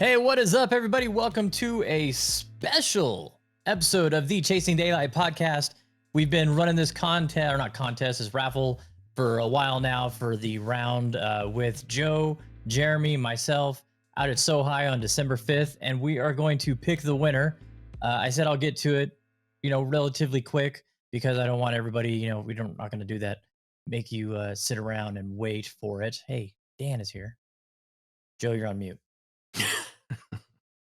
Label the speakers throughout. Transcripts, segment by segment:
Speaker 1: Hey, what is up, everybody? Welcome to a special episode of the Chasing Daylight podcast. We've been running this this raffle for a while now for the round with Joe, Jeremy, myself out at SoHi on December 5th, and we are going to pick the winner. I said I'll get to it, relatively quick because I don't want everybody, we're not going to do that, make you sit around and wait for it. Hey, Dan is here. Joe, you're on mute.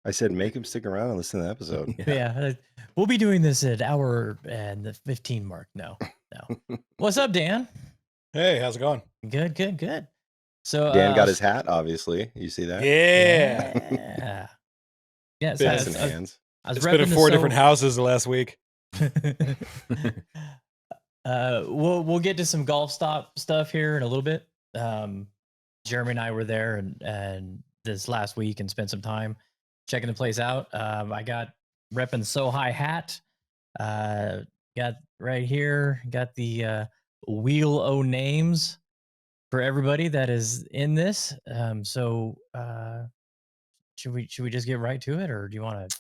Speaker 2: I said make him stick around and listen to the episode.
Speaker 1: Yeah, we'll be doing this at hour and the 15 mark. No. What's up, Dan?
Speaker 3: Hey, how's it going?
Speaker 1: Good. So
Speaker 2: Dan got his hat, obviously. You see that?
Speaker 1: Yeah. Yeah. So
Speaker 2: Hats and hands.
Speaker 3: It's been in 4 different houses the last week.
Speaker 1: We'll get to some golf stuff here in a little bit. Jeremy and I were there and this last week and spent some time checking the place out. I got repping the SoHi hat. Got right here. Got the wheel o names for everybody that is in this. So should we just get right to it, or do you want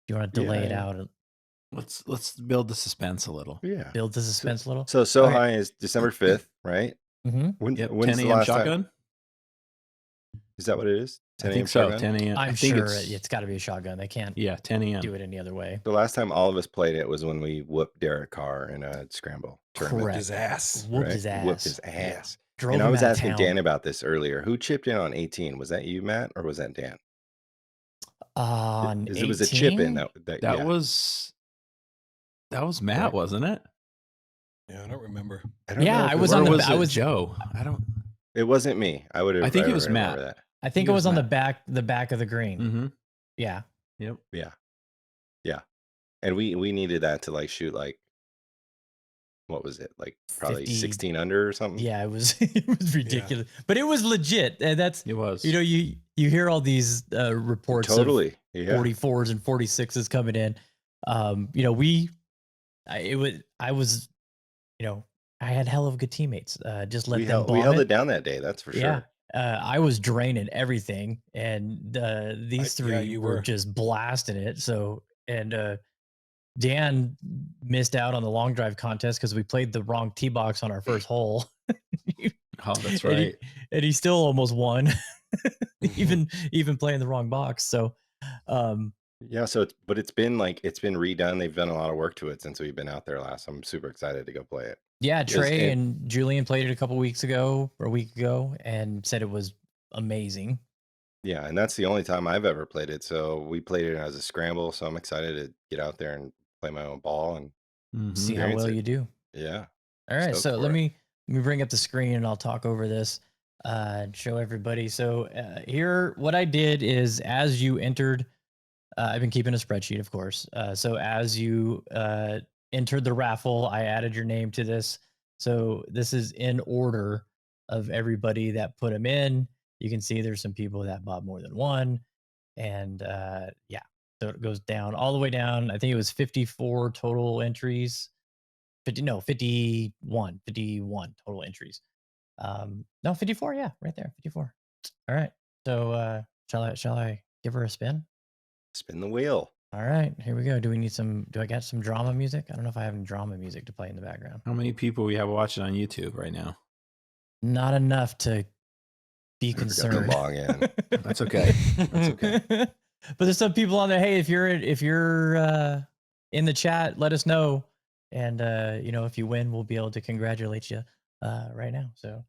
Speaker 1: to delay it out?
Speaker 4: Let's build the suspense a little.
Speaker 2: Yeah.
Speaker 1: Build the suspense a little.
Speaker 2: So SoHi is December 5th, right?
Speaker 1: Mm-hmm.
Speaker 2: When's
Speaker 4: 10
Speaker 2: the
Speaker 4: a.m.
Speaker 2: last
Speaker 4: shotgun?
Speaker 2: time? Is that what it is? 10
Speaker 4: I
Speaker 2: a.m.
Speaker 4: think so.
Speaker 2: shotgun?
Speaker 4: 10 a.m.
Speaker 1: I'm sure it's got to be a shotgun. They can't
Speaker 4: 10 a.m.
Speaker 1: do it any other way.
Speaker 2: The last time all of us played it was when we whooped Derek Carr in a scramble tournament.
Speaker 1: Correct.
Speaker 3: His ass.
Speaker 1: Whooped
Speaker 2: right?
Speaker 1: his ass.
Speaker 2: Whooped his ass.
Speaker 1: Drove
Speaker 2: And I
Speaker 1: him
Speaker 2: was
Speaker 1: out of
Speaker 2: asking
Speaker 1: town.
Speaker 2: Dan about this earlier. Who chipped in on 18? Was that you, Matt, or was that Dan?
Speaker 1: On 18?
Speaker 2: It was a chip in.
Speaker 4: That was Matt,
Speaker 2: Right.
Speaker 4: wasn't it?
Speaker 3: Yeah, I don't remember.
Speaker 2: I don't know
Speaker 1: Yeah,
Speaker 2: if
Speaker 1: I
Speaker 2: it
Speaker 1: was
Speaker 4: Or
Speaker 1: on the.
Speaker 4: was
Speaker 1: I
Speaker 4: it
Speaker 1: was
Speaker 4: Joe. I don't.
Speaker 2: It wasn't me. I would have.
Speaker 4: I think it was
Speaker 2: remember
Speaker 4: Matt.
Speaker 2: that.
Speaker 1: I think it
Speaker 4: it
Speaker 1: was
Speaker 4: was
Speaker 1: on
Speaker 4: Matt.
Speaker 1: the back of the green.
Speaker 4: Mm-hmm.
Speaker 1: Yeah.
Speaker 4: Yep.
Speaker 2: Yeah. And we needed that to like shoot like, what was it? Like probably
Speaker 1: 50
Speaker 2: 16 under or something?
Speaker 1: Yeah, it was it was ridiculous, but it was legit. And that's
Speaker 4: It was.
Speaker 1: you hear all these reports
Speaker 2: Totally.
Speaker 1: of
Speaker 2: Yeah.
Speaker 1: 44s and 46s coming in. I had hell of good teammates. Just let
Speaker 2: We
Speaker 1: them
Speaker 2: held
Speaker 1: bomb
Speaker 2: it down that day, that's for
Speaker 1: Yeah.
Speaker 2: sure.
Speaker 1: I was draining everything, and these three
Speaker 3: you
Speaker 1: were
Speaker 3: were.
Speaker 1: just blasting it. So, and Dan missed out on the long drive contest because we played the wrong tee box on our first hole.
Speaker 4: Oh, that's
Speaker 1: And
Speaker 4: right.
Speaker 1: he still almost won, even playing the wrong box. So,
Speaker 2: Yeah, so it's been redone. They've done a lot of work to it since we've been out there last. I'm super excited to go play it.
Speaker 1: yeah, Trey
Speaker 2: it-
Speaker 1: and Julian played it a couple weeks ago or a week ago and said it was amazing.
Speaker 2: Yeah, and that's the only time I've ever played it. So we played it as a scramble. So I'm excited to get out there and play my own ball and
Speaker 4: Mhm.
Speaker 1: See how
Speaker 2: Experience
Speaker 1: well
Speaker 2: it.
Speaker 1: you do.
Speaker 2: yeah.
Speaker 1: All right,
Speaker 2: Stoked
Speaker 1: so
Speaker 2: for
Speaker 1: let
Speaker 2: it.
Speaker 1: me bring up the screen and I'll talk over this and show everybody. So here, what I did is as you entered, I've been keeping a spreadsheet, of course. So as you entered the raffle, I added your name to this. So this is in order of everybody that put them in. You can see there's some people that bought more than one, and yeah, so it goes down all the way down. I think it was 54 total entries. 51 total entries. No, 54. Yeah, right there, 54. All right. So shall I give her a spin?
Speaker 2: Spin the wheel.
Speaker 1: All right, here we go. Do I got some drama music? I don't know if I have any drama music to play in the background.
Speaker 4: How many people we have watching on YouTube right now?
Speaker 1: Not enough to be
Speaker 2: I forgot to
Speaker 1: concerned.
Speaker 2: log in.
Speaker 4: That's okay. That's okay.
Speaker 1: But there's some people on there. Hey, if you're in the chat, let us know. And if you win, we'll be able to congratulate you right now. So,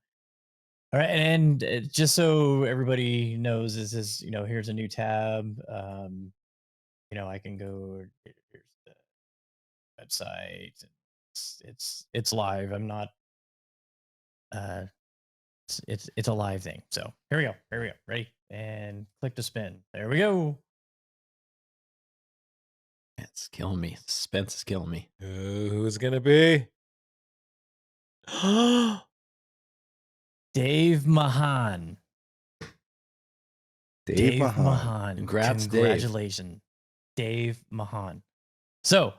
Speaker 1: all right, and just so everybody knows, this is here's a new tab. I can go. Here's the website. It's live. I'm not. It's a live thing. So here we go. Ready? And click to spin. There we go.
Speaker 4: It's killing me. Suspense is killing me.
Speaker 3: Who's it gonna be?
Speaker 1: Dave Mahan.
Speaker 2: Dave Mahan.
Speaker 4: Congrats, Dave.
Speaker 1: Congratulations, Dave Mahan. So,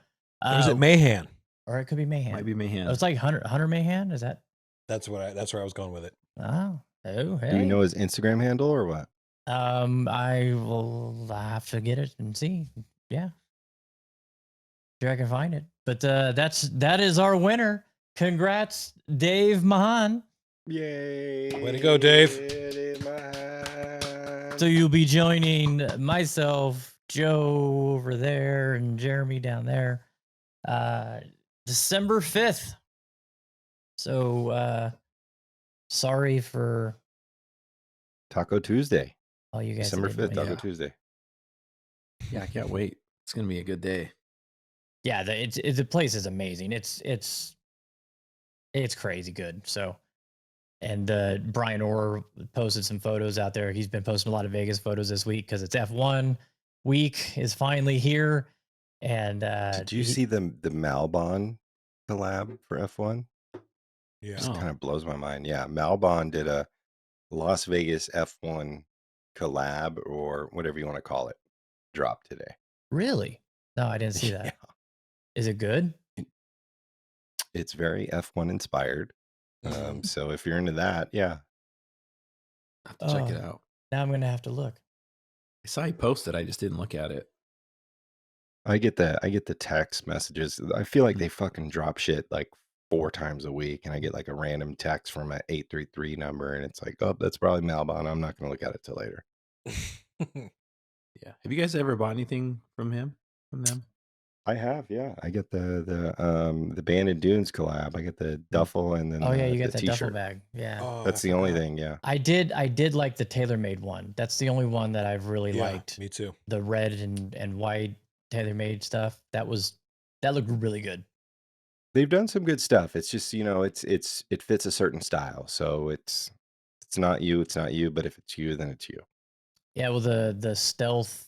Speaker 3: Or is it Mayhan?
Speaker 1: or it could be Mayhan.
Speaker 4: Might be Mayhan.
Speaker 1: Oh, it's like Hunter Mayhan. Is that?
Speaker 3: That's where I was going with it.
Speaker 1: Oh, hey.
Speaker 2: Do you know his Instagram handle or what?
Speaker 1: I will have to get it and see. Yeah, sure I can find it. But that is our winner. Congrats, Dave Mahan.
Speaker 2: Yay!
Speaker 3: Way to go, Dave.
Speaker 2: It in my hand.
Speaker 1: So you'll be joining myself, Joe over there, and Jeremy down there, December 5th. So sorry for
Speaker 2: Taco Tuesday,
Speaker 1: all you guys. that
Speaker 2: December
Speaker 1: didn't
Speaker 2: 5th,
Speaker 1: win.
Speaker 2: Taco
Speaker 4: Yeah.
Speaker 2: Tuesday.
Speaker 4: Yeah, I can't wait. It's gonna be a good day.
Speaker 1: Yeah, the place is amazing. It's crazy good. So, and Brian Orr posted some photos out there. He's been posting a lot of Vegas photos this week because it's F1 week is finally here. And
Speaker 2: Did you see the Malbon collab for F1?
Speaker 3: Yeah.
Speaker 2: Just
Speaker 4: Oh.
Speaker 2: kind of blows my mind. Yeah, Malbon did a Las Vegas F1 collab or whatever you want to call it. Drop today.
Speaker 1: Really? No, I didn't see that.
Speaker 2: Yeah.
Speaker 1: Is it good?
Speaker 2: It's very F1 inspired.
Speaker 3: Mhm.
Speaker 2: So if you're into that, yeah.
Speaker 4: I have to check it
Speaker 1: Oh.
Speaker 4: out.
Speaker 1: Now I'm gonna have to look.
Speaker 4: I saw you posted. I just didn't look at it.
Speaker 2: I get the text messages. I feel like
Speaker 4: Mm.
Speaker 2: they fucking drop shit like 4 times a week, and I get like a random text from an 833 number, and it's like, oh, that's probably Malbon. I'm not gonna look at it till later.
Speaker 4: Yeah. Have you guys ever bought anything from him? From them?
Speaker 2: I have, yeah. I get the Banded Dunes collab. I get the duffel and then
Speaker 1: Oh yeah, you
Speaker 2: the
Speaker 1: got that duffel
Speaker 2: t-shirt.
Speaker 1: bag. Yeah.
Speaker 3: Oh,
Speaker 2: That's
Speaker 3: I
Speaker 2: the only
Speaker 3: forgot.
Speaker 2: thing, yeah.
Speaker 1: I did like the tailor-made one. That's the only one that I've really
Speaker 3: Yeah,
Speaker 1: liked.
Speaker 3: me too.
Speaker 1: The red and white tailor-made stuff. That looked really good.
Speaker 2: They've done some good stuff. It's just, it fits a certain style. So it's not you, but if it's you, then it's you.
Speaker 1: Yeah, well the stealth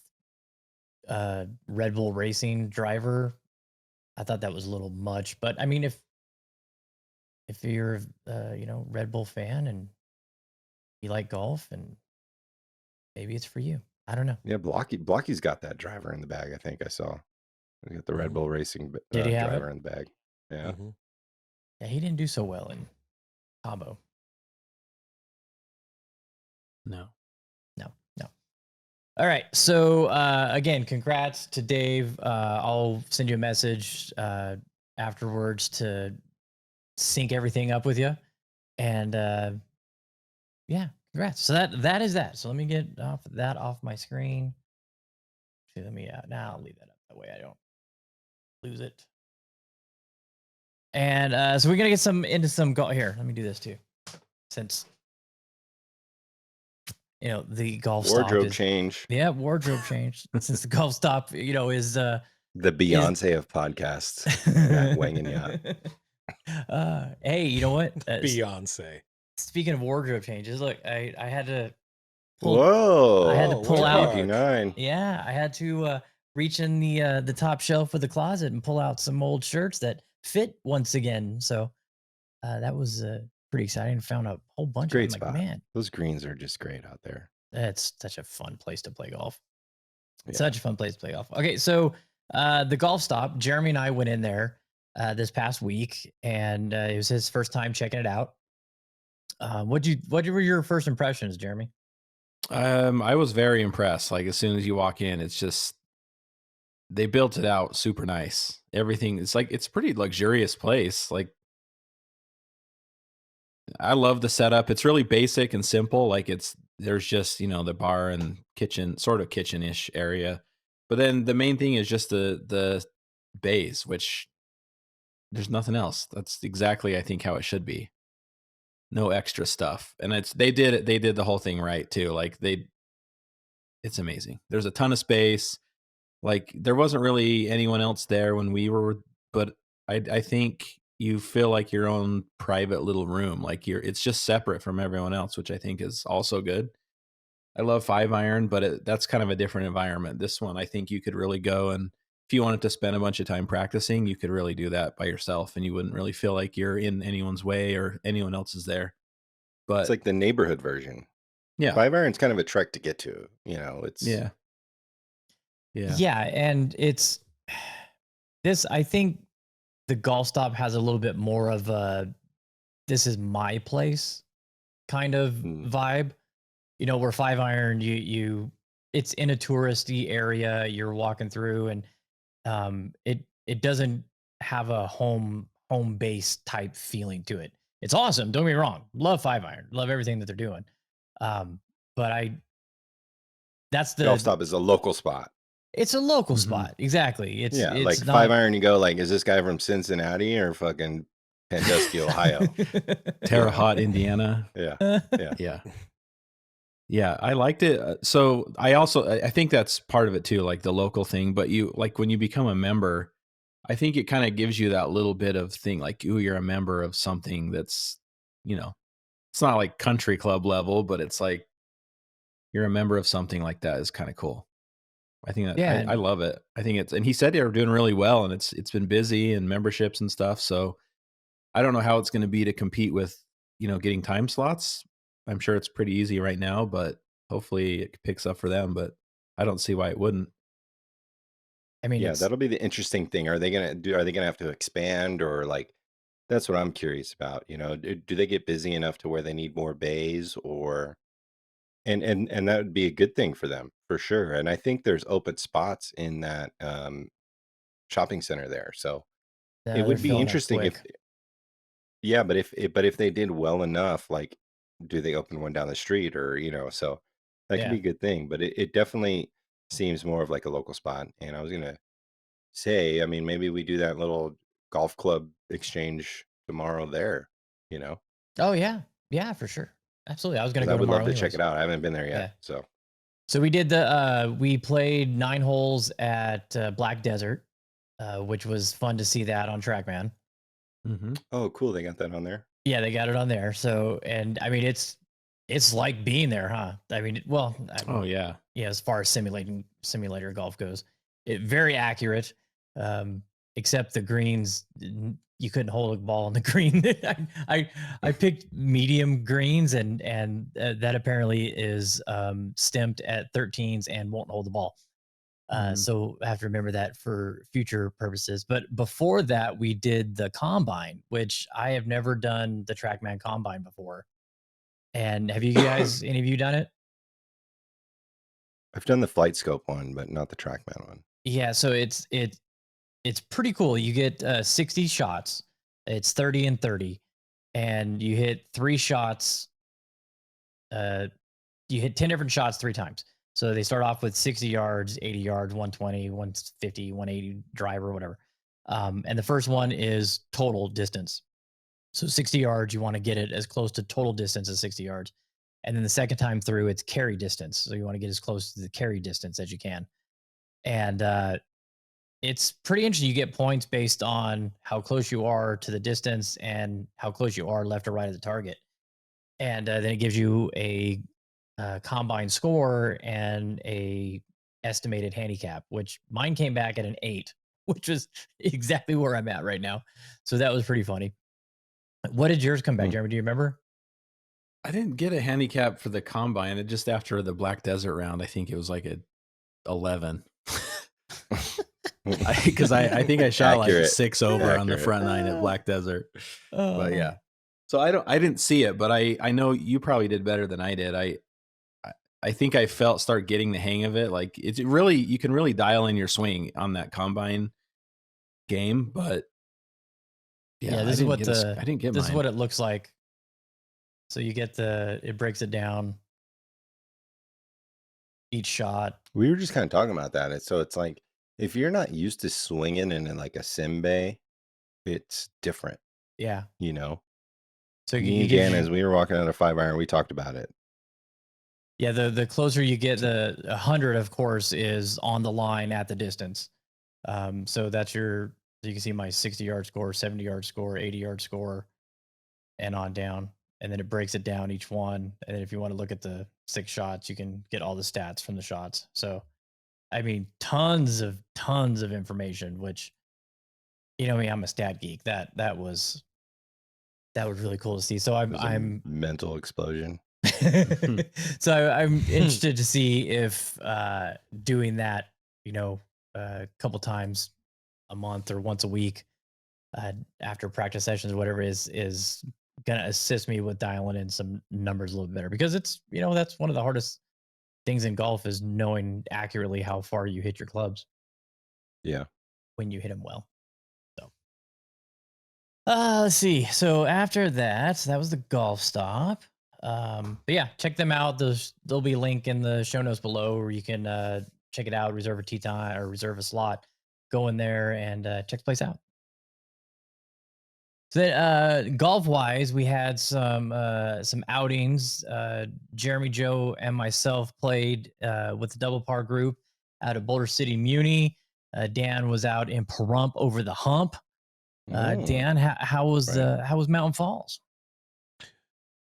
Speaker 1: Red Bull Racing driver, I thought that was a little much, but I mean if you're Red Bull fan and you like golf and maybe it's for you. I don't know.
Speaker 2: Yeah, Blocky's got that driver in the bag, I think I saw. He got the Red
Speaker 3: Mhm.
Speaker 2: Bull Racing
Speaker 1: Did he have it?
Speaker 2: driver in the bag. Yeah.
Speaker 3: Mhm.
Speaker 1: Yeah, he didn't do so well in Cabo.
Speaker 4: No.
Speaker 1: No. All right. So again, congrats to Dave. I'll send you a message afterwards to sync everything up with you. And yeah, congrats. So that is that. So let me get off my screen. See, let me now I'll leave that up that way I don't lose it. And so we're gonna get into some golf here. Let me do this too, since the golf stop
Speaker 2: Wardrobe
Speaker 1: is
Speaker 2: change.
Speaker 1: yeah wardrobe change since the golf stop is
Speaker 2: The Beyonce of podcasts. Matt Wang and Yacht.
Speaker 1: Hey, you know what?
Speaker 3: Beyonce.
Speaker 1: Speaking of wardrobe changes, look, I had to
Speaker 2: Whoa.
Speaker 1: I had to pull out.
Speaker 2: AP9.
Speaker 1: Yeah, I had to reach in the top shelf of the closet and pull out some old shirts that fit once again. So that was pretty exciting. Found a whole bunch
Speaker 2: Great
Speaker 1: of them.
Speaker 2: spot.
Speaker 1: Like, man,
Speaker 2: Those greens are just great out there.
Speaker 1: that's such a fun place to play golf.
Speaker 2: Yeah.
Speaker 1: Such a fun place to play golf. Okay, so the golf stop, Jeremy and I went in there this past week, and it was his first time checking it out. What were your first impressions, Jeremy?
Speaker 4: I was very impressed. Like as soon as you walk in, it's just they built it out super nice. Everything it's like it's a pretty luxurious place. Like I love the setup. It's really basic and simple. Like there's just, the bar and kitchen, sort of kitchen-ish area. But then the main thing is just the bays, which there's nothing else. That's exactly I think how it should be. No extra stuff. And they did the whole thing right too. Like it's amazing. There's a ton of space. Like there wasn't really anyone else there when we were, but I think you feel like your own private little room. Like it's just separate from everyone else, which I think is also good. I love 5-iron, but that's kind of a different environment. This one, I think you could really go, and if you wanted to spend a bunch of time practicing, you could really do that by yourself, and you wouldn't really feel like you're in anyone's way or anyone else is there. But
Speaker 2: It's like the neighborhood version.
Speaker 4: yeah,
Speaker 2: 5-iron's kind of a trek to get to. It's
Speaker 4: yeah.
Speaker 1: And it's this. I think the golf stop has a little bit more of a "this is my place" kind of vibe. where 5-iron, it's in a touristy area you're walking through, and it doesn't have a home base type feeling to it. It's awesome. Don't get me wrong. Love 5-iron. Love everything that they're doing. Um, but that's
Speaker 2: Golf
Speaker 1: the
Speaker 2: stop is a local spot.
Speaker 1: it's a local
Speaker 4: Mhm.
Speaker 1: spot. Exactly.
Speaker 2: Yeah, like
Speaker 1: It's
Speaker 2: 5-iron, you go like, is this guy from Cincinnati or fucking Sandusky, Ohio?
Speaker 4: Terre Haute, Indiana.
Speaker 2: Yeah, yeah.
Speaker 4: Yeah. Yeah, I liked it. So I think that's part of it too, like the local thing. But you like when you become a member, I think it kind of gives you that little bit of thing, like, ooh, you're a member of something that's, it's not like country club level, but it's like you're a member of something like that is kind of cool. I think that
Speaker 1: Yeah,
Speaker 4: I
Speaker 1: and
Speaker 4: love it. I think and he said they were doing really well, and it's been busy and memberships and stuff. So I don't know how it's going to be to compete with, getting time slots. I'm sure it's pretty easy right now, but hopefully it picks up for them. But I don't see why it wouldn't.
Speaker 1: I mean,
Speaker 2: Yeah, that'll be the interesting thing. Are they gonna have to expand, or like that's what I'm curious about, do they get busy enough to where they need more bays, or and that would be a good thing for them for sure. And I think there's open spots in that shopping center there. So it
Speaker 1: they're
Speaker 2: would be
Speaker 1: filling up
Speaker 2: interesting if
Speaker 1: quick.
Speaker 2: yeah, but if they did well enough, like do they open one down the street, or so that could
Speaker 1: Yeah.
Speaker 2: be a good thing. But it definitely seems more of like a local spot. And I was gonna say, I mean, maybe we do that little golf club exchange tomorrow there, you know,
Speaker 1: Oh yeah. Yeah, for sure. Absolutely. I was gonna
Speaker 2: because I
Speaker 1: go
Speaker 2: would love
Speaker 1: tomorrow
Speaker 2: to check
Speaker 1: anyways.
Speaker 2: it out. I haven't been there
Speaker 1: Yeah.
Speaker 2: yet. So,
Speaker 1: So we played 9 holes at Black Desert, which was fun to see that on TrackMan.
Speaker 4: Mm-hmm.
Speaker 2: oh, cool. They got that on there.
Speaker 1: Yeah, they got it on there. So, and I mean, it's like being there, huh? I mean, well,
Speaker 4: Oh yeah.
Speaker 1: yeah, as far as simulator golf goes, it very accurate. Um, except the greens, you couldn't hold a ball on the green. I picked medium greens, and that apparently is stamped at 13s and won't hold the ball.
Speaker 4: Mhm.
Speaker 1: So I have to remember that for future purposes. But before that, we did the combine, which I have never done the TrackMan combine before. And have you guys, any of you done it?
Speaker 2: I've done the flight scope one, but not the TrackMan one.
Speaker 1: Yeah, so it's pretty cool. You get 60 shots. It's 30 and 30, and you hit 3 shots. Uh, you hit 10 different shots 3 times. So they start off with 60 yards, 80 yards, 120, 150, 180 driver, whatever. And the first one is total distance. So 60 yards, you want to get it as close to total distance as 60 yards. And then the second time through, it's carry distance. So you want to get as close to the carry distance as you can. And it's pretty interesting. You get points based on how close you are to the distance and how close you are left or right of the target. And then it gives you a combine score and a estimated handicap, which mine came back at an 8, which is exactly where I'm at right now. So that was pretty funny. What did yours come back,
Speaker 2: Hmm.
Speaker 1: Jeremy? Do you remember?
Speaker 4: I didn't get a handicap for the combine. It just after the Black Desert round, I think it was like a 11. Because I think I shot like
Speaker 2: Accurate.
Speaker 4: 6 over on the
Speaker 2: Accurate.
Speaker 4: front 9 at Black Desert. But
Speaker 1: Oh.
Speaker 4: yeah. So I didn't see it, but I know you probably did better than I did. I think I start getting the hang of it. Like it's really, you can really dial in your swing on that combine game, but yeah,
Speaker 1: This is what
Speaker 4: I didn't get
Speaker 1: this is
Speaker 4: mine.
Speaker 1: what it looks like. So you get it breaks it down each shot.
Speaker 2: We were just kind of talking about that. So it's like if you're not used to swinging in like a sim bay, it's different,
Speaker 1: Yeah.
Speaker 2: you know.
Speaker 1: So
Speaker 2: Me
Speaker 1: you
Speaker 2: and
Speaker 1: gives
Speaker 2: Dan,
Speaker 1: you
Speaker 2: as we were walking out of 5-iron, we talked about it.
Speaker 1: yeah, the closer you get, the 100, of course, is on the line at the distance. So that's you can see my 60-yard score, 70-yard score, 80-yard score, and on down. And then it breaks it down each one. And then if you want to look at the 6 shots, you can get all the stats from the shots. So I mean, tons of information, which me, I'm a stat geek. That was really cool to see. So
Speaker 2: It was a
Speaker 1: I'm
Speaker 2: mental explosion.
Speaker 1: so I'm interested to see if doing that, a couple times a month or once a week after practice sessions or whatever is gonna assist me with dialing in some numbers a little better because it's that's one of the hardest things in golf is knowing accurately how far you hit your clubs
Speaker 2: Yeah.
Speaker 1: when you hit them well. So let's see. So after that was the golf stop. But yeah, check them out. There'll be a link in the show notes below where you can check it out, reserve a tee time or reserve a slot. Go in there and check the place out. So then, golf wise, we had some outings. Jeremy, Joe, and myself played with the double par group out of Boulder City Muni. Dan was out in Pahrump over the hump. Dan, how was Mountain Falls?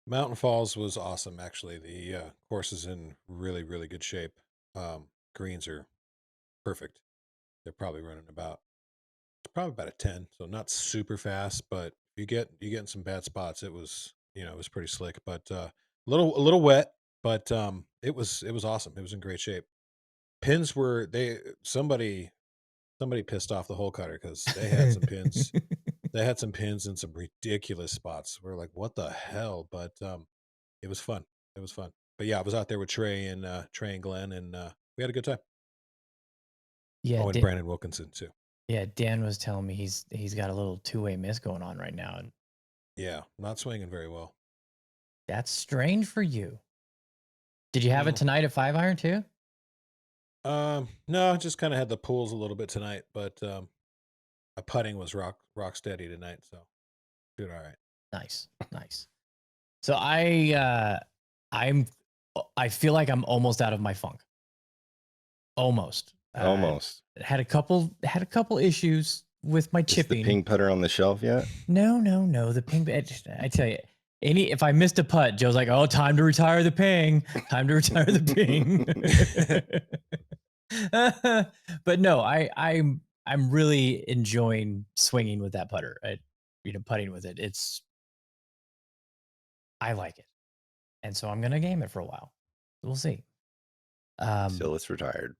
Speaker 3: Mountain Falls was awesome, actually. The course is in really, really good shape. Greens are perfect. They're probably running about a 10, so not super fast, but you get in some bad spots. It was it was pretty slick, but a little wet, but it was awesome. It was in great shape. Pins were somebody pissed off the hole cutter because they had some pins. They had some pins in some ridiculous spots. We're like, what the hell? But it was fun. It was fun. But yeah, I was out there with Trey and Glenn, and we had a good time.
Speaker 1: Yeah,
Speaker 3: Oh, and Brandon Wilkinson too.
Speaker 1: Yeah, Dan was telling me he's got a little two-way miss going on right now, and
Speaker 3: Yeah, not swinging very well.
Speaker 1: that's strange for you. Did you have it tonight at 5-iron too?
Speaker 3: No, just kind of had the pools a little bit tonight, but my putting was rock steady tonight, so doing all right.
Speaker 1: Nice. So I feel like I'm almost out of my funk. Almost. Had a couple issues with my
Speaker 2: Is
Speaker 1: chipping.
Speaker 2: the ping putter on the shelf yet?
Speaker 1: No. The ping. I tell you, if I missed a putt, Joe's like, "Oh, time to retire the ping. Time to retire the ping." But no, I'm really enjoying swinging with that putter. Putting with it. I like it, and so I'm gonna game it for a while. We'll see.
Speaker 2: Till it's retired.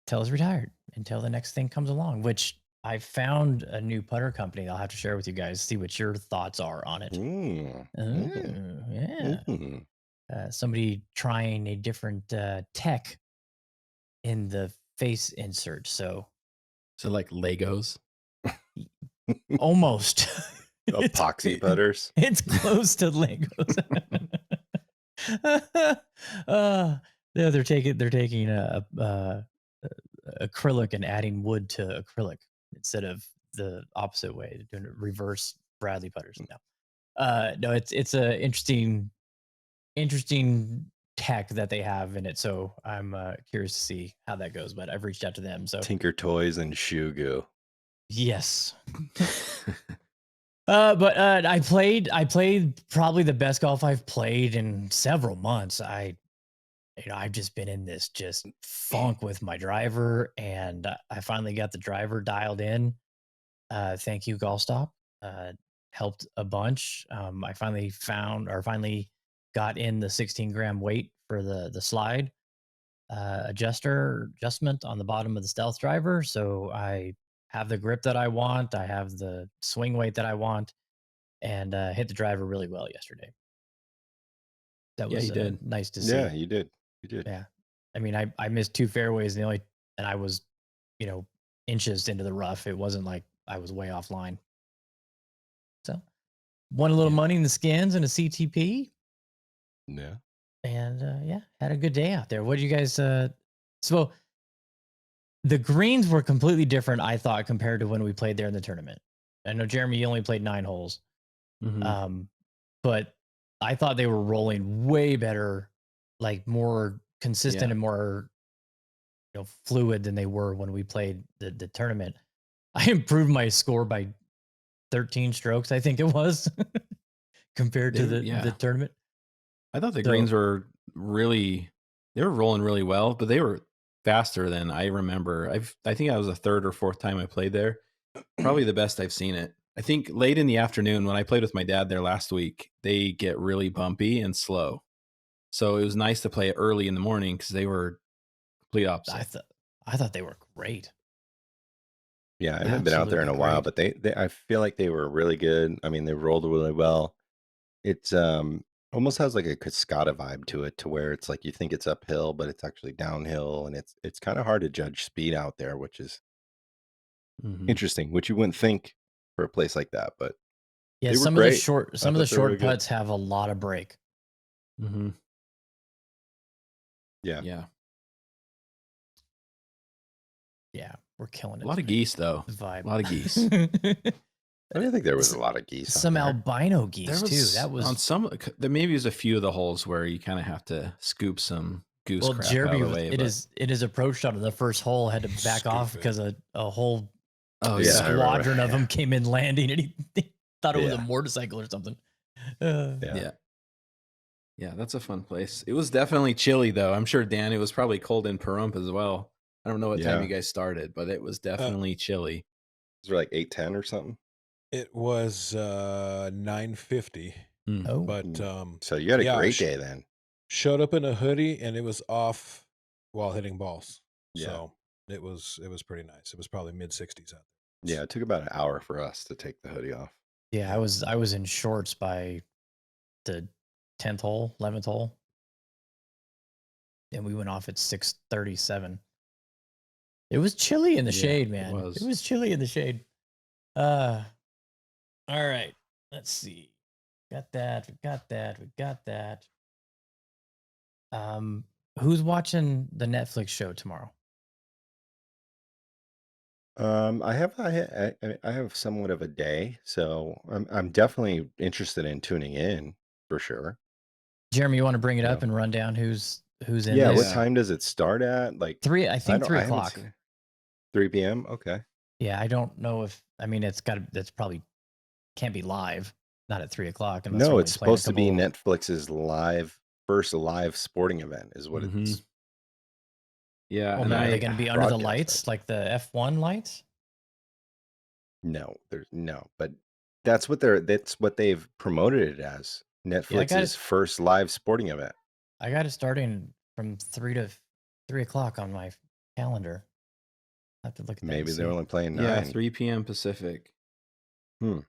Speaker 1: Till it's retired until the next thing comes along, which I found a new putter company I'll have to share with you guys, see what your thoughts are on it. Yeah. Somebody trying a different tech in the face insert. So
Speaker 4: like Legos?
Speaker 1: Almost.
Speaker 2: Epoxy putters.
Speaker 1: It's close to Legos. They're taking acrylic and adding wood to acrylic instead of the opposite way, doing reverse Bradley putters. No, it's a interesting tech that they have in it. So I'm curious to see how that goes. But I've reached out to them. So
Speaker 2: Tinker Toys and Shoe Goo.
Speaker 1: Yes. But I played probably the best golf I've played in several months. I've just been in this just funk with my driver, and I finally got the driver dialed in. Thank you, Golf Stop. Helped a bunch. I finally got in the 16-gram weight for the slide adjustment on the bottom of the stealth driver. So I have the grip that I want. I have the swing weight that I want, and hit the driver really well yesterday. That was nice to see.
Speaker 2: Yeah, you did.
Speaker 1: Yeah. I mean, I missed 2 fairways and I was, inches into the rough. It wasn't like I was way offline. So won a little money in the skins and a CTP.
Speaker 2: Yeah.
Speaker 1: And had a good day out there. What did you guys so the greens were completely different, I thought, compared to when we played there in the tournament. I know, Jeremy, you only played 9 holes.
Speaker 4: Mm-hmm.
Speaker 1: But I thought they were rolling way better, like more consistent and more fluid than they were when we played the tournament. I improved my score by 13 strokes, I think it was, compared to the tournament.
Speaker 4: I thought the greens were rolling really well, but they were faster than I remember. I think that was the 3rd or 4th time I played there. Probably the best I've seen it. I think late in the afternoon when I played with my dad there last week, they get really bumpy and slow. So it was nice to play early in the morning because they were complete opposite.
Speaker 1: I thought they were great.
Speaker 2: Yeah, I haven't been out there in a while, but they I feel like they were really good. I mean, they rolled really well. It's almost has like a cascada vibe to it, to where it's like you think it's uphill, but it's actually downhill, and it's kind of hard to judge speed out there, which is
Speaker 4: Hmm.
Speaker 2: interesting, which you wouldn't think for a place like that, but
Speaker 1: Yeah,
Speaker 2: they were
Speaker 1: some of the
Speaker 2: great.
Speaker 1: short
Speaker 2: I
Speaker 1: some of the
Speaker 2: thought they were really
Speaker 1: short
Speaker 2: good.
Speaker 1: putts have a lot of break.
Speaker 4: Hmm.
Speaker 2: Yeah.
Speaker 4: Yeah.
Speaker 1: Yeah, we're killing
Speaker 4: A
Speaker 1: it
Speaker 4: lot of
Speaker 1: tonight.
Speaker 4: geese, though.
Speaker 1: The vibe.
Speaker 4: A lot of geese.
Speaker 2: I didn't think there was
Speaker 1: S-
Speaker 2: a lot of geese out
Speaker 1: Some
Speaker 2: there.
Speaker 1: albino
Speaker 4: There
Speaker 1: geese too.
Speaker 4: was
Speaker 1: That
Speaker 4: on
Speaker 1: was
Speaker 4: some. There maybe was a few of the holes where you kind of have to scoop some goose
Speaker 1: well,
Speaker 4: crap out of
Speaker 1: Jeremy
Speaker 4: the
Speaker 1: was
Speaker 4: way.
Speaker 1: it
Speaker 4: But
Speaker 1: is approached on the first hole, had to back off
Speaker 3: Scoop it.
Speaker 1: because a whole
Speaker 4: oh
Speaker 2: Yeah, I
Speaker 4: yeah,
Speaker 2: remember.
Speaker 1: squadron of them came in landing, and he thought it was a
Speaker 2: Yeah.
Speaker 1: motorcycle or something.
Speaker 2: Yeah.
Speaker 4: yeah, yeah. That's a fun place. It was definitely chilly though. I'm sure Dan. It was probably cold in Pahrump as well. I don't know what time
Speaker 2: Yeah.
Speaker 4: you guys started, but it was
Speaker 3: Uh,
Speaker 4: definitely chilly.
Speaker 2: Is there like 8:10 or something?
Speaker 3: it was 9:50,
Speaker 4: Mm.
Speaker 1: Oh,
Speaker 3: but
Speaker 2: So you had a
Speaker 3: yeah,
Speaker 2: great day then.
Speaker 3: showed up in a hoodie and it was off while hitting balls.
Speaker 2: Yeah.
Speaker 3: So it was pretty nice. It was probably mid-60s out
Speaker 2: Yeah, it took about an hour for us to take the hoodie off.
Speaker 1: yeah.
Speaker 3: Yeah.
Speaker 1: I was in shorts by the 10th hole, 11th hole, and we went off at 6:37. It was chilly in the
Speaker 4: Yeah,
Speaker 1: shade,
Speaker 4: it
Speaker 1: man. It
Speaker 4: was.
Speaker 1: was chilly in the shade. All right. Let's see. Got that. We got that. We got that. Who's watching the Netflix show tomorrow?
Speaker 2: I have somewhat of a day, so I'm definitely interested in tuning in for sure.
Speaker 1: Jeremy, you want to bring it
Speaker 2: You
Speaker 1: up
Speaker 2: know,
Speaker 1: and run down who's in
Speaker 2: yeah. What
Speaker 1: this?
Speaker 4: Yeah.
Speaker 2: time does it start at? Like,
Speaker 1: I think
Speaker 2: I haven't
Speaker 1: 3 o'clock.
Speaker 2: seen it. 3 p.m. Okay.
Speaker 1: Yeah, I don't know if I mean that's probably can't be live, not at 3 o'clock unless they're
Speaker 2: No,
Speaker 1: only
Speaker 2: it's
Speaker 1: playing a
Speaker 2: supposed to be
Speaker 1: couple.
Speaker 2: Netflix's first live sporting event, is what
Speaker 4: Hmm.
Speaker 2: it's
Speaker 4: Yeah,
Speaker 1: Oh
Speaker 4: and
Speaker 1: man, are they
Speaker 4: I
Speaker 1: going to be under the
Speaker 2: broadcast
Speaker 1: lights
Speaker 2: as.
Speaker 1: like the F1 lights?
Speaker 2: No, there's no, but that's what they've promoted it as.
Speaker 1: Yeah,
Speaker 2: Netflix's first live sporting event.
Speaker 1: I got it starting from 3 o'clock on my calendar. I have to look at that and
Speaker 2: Maybe they're
Speaker 1: see.
Speaker 2: only playing
Speaker 4: yeah,
Speaker 2: 9.
Speaker 4: 3 p.m. Pacific.
Speaker 2: Hmm.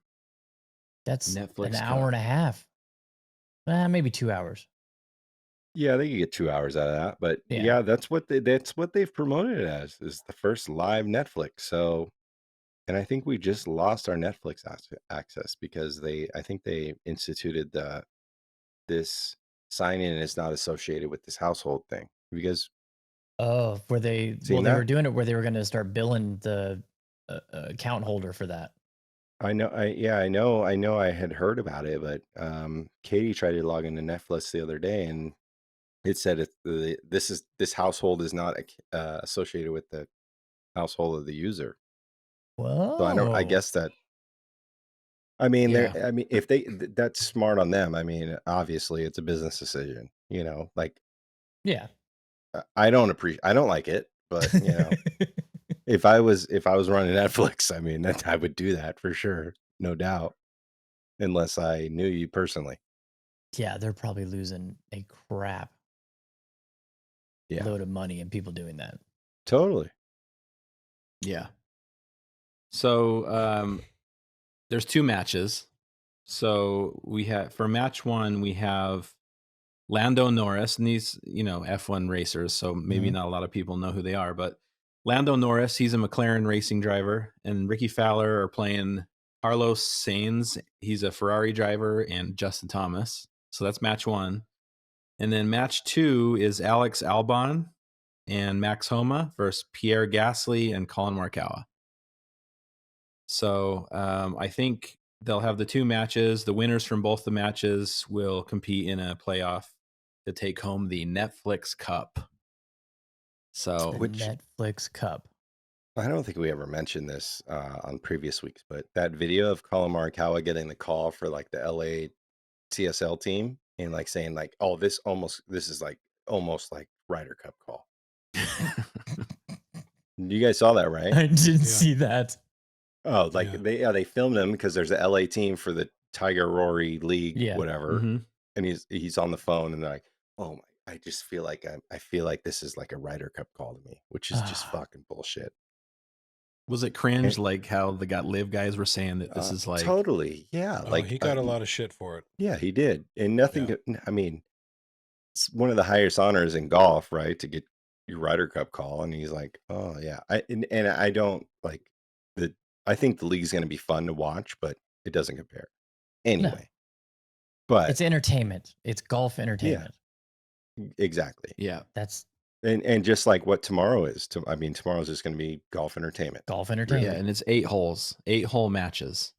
Speaker 1: That's
Speaker 4: Netflix
Speaker 1: an hour
Speaker 4: Cup.
Speaker 1: and a half. Maybe 2 hours.
Speaker 2: Yeah, they could get 2 hours out of that, but
Speaker 1: Yeah.
Speaker 2: yeah, that's what they've promoted it as, is the first live Netflix. So, and I think we just lost our Netflix access because I think they instituted this sign in is not associated with this household thing. Have you guys
Speaker 1: Oh,
Speaker 2: seen
Speaker 1: they were
Speaker 2: that?
Speaker 1: doing it where they were going to start billing the account holder for that.
Speaker 2: I know, I know I had heard about it, but Katie tried to log into Netflix the other day, and it said this household is not associated with the household of the user. So I
Speaker 1: Whoa.
Speaker 2: guess that, I mean,
Speaker 4: Yeah.
Speaker 2: if that's smart on them. I mean, obviously it's a business decision, like
Speaker 1: Yeah.
Speaker 2: I don't like it, but if I was running Netflix, I mean, I would do that for sure, no doubt, unless I knew you personally.
Speaker 1: Yeah, they're probably losing a crap
Speaker 2: Yeah,
Speaker 1: load of money and people doing that.
Speaker 2: totally.
Speaker 4: Yeah. So there's 2 matches. So we have for match 1 we have Lando Norris, and these F1 racers. So maybe
Speaker 1: Mhm.
Speaker 4: not a lot of people know who they are, but Lando Norris, he's a McLaren racing driver, and Ricky Fowler are playing Carlos Sainz. He's a Ferrari driver, and Justin Thomas. So that's match 1. And then match 2 is Alex Albon and Max Homa versus Pierre Gasly and Colin Morikawa. So I think they'll have the 2 matches. The winners from both the matches will compete in a playoff to take home the Netflix Cup.
Speaker 1: The
Speaker 4: So
Speaker 2: Which
Speaker 1: Netflix Cup.
Speaker 2: I don't think we ever mentioned this on previous weeks, but that video of Colin Morikawa getting the call for like the LA CSL team and like saying like, "Oh, this is like almost like Ryder Cup call." You guys saw that, right?
Speaker 1: I didn't
Speaker 3: Yeah.
Speaker 1: see that.
Speaker 2: Oh, like
Speaker 3: Yeah.
Speaker 2: they filmed him because there's a LA team for the Tiger Rory League,
Speaker 1: Yeah.
Speaker 2: whatever,
Speaker 4: Mhm.
Speaker 2: and he's on the phone and they're like, "Oh my, I just feel like I feel like this is like a Ryder Cup call to me," which is just fucking bullshit.
Speaker 4: Was it cringe like how the got live guys were saying that this is like
Speaker 2: totally, yeah.
Speaker 3: Oh,
Speaker 2: Like,
Speaker 3: he got a lot of shit for it.
Speaker 2: yeah, he did, and nothing.
Speaker 3: Yeah.
Speaker 2: I mean, it's one of the highest honors in golf, right? To get your Ryder Cup call, and he's like, "Oh yeah." And I don't like the. I think the league's going to be fun to watch, but it doesn't compare
Speaker 1: No,
Speaker 2: anyway. But
Speaker 1: it's entertainment. It's golf
Speaker 2: yeah,
Speaker 1: entertainment.
Speaker 2: exactly.
Speaker 4: yeah.
Speaker 1: That's
Speaker 2: And just like what tomorrow is, I mean, tomorrow's just going to be golf entertainment.
Speaker 1: golf
Speaker 4: Yeah,
Speaker 1: entertainment.
Speaker 4: and it's 8 holes, 8-hole matches.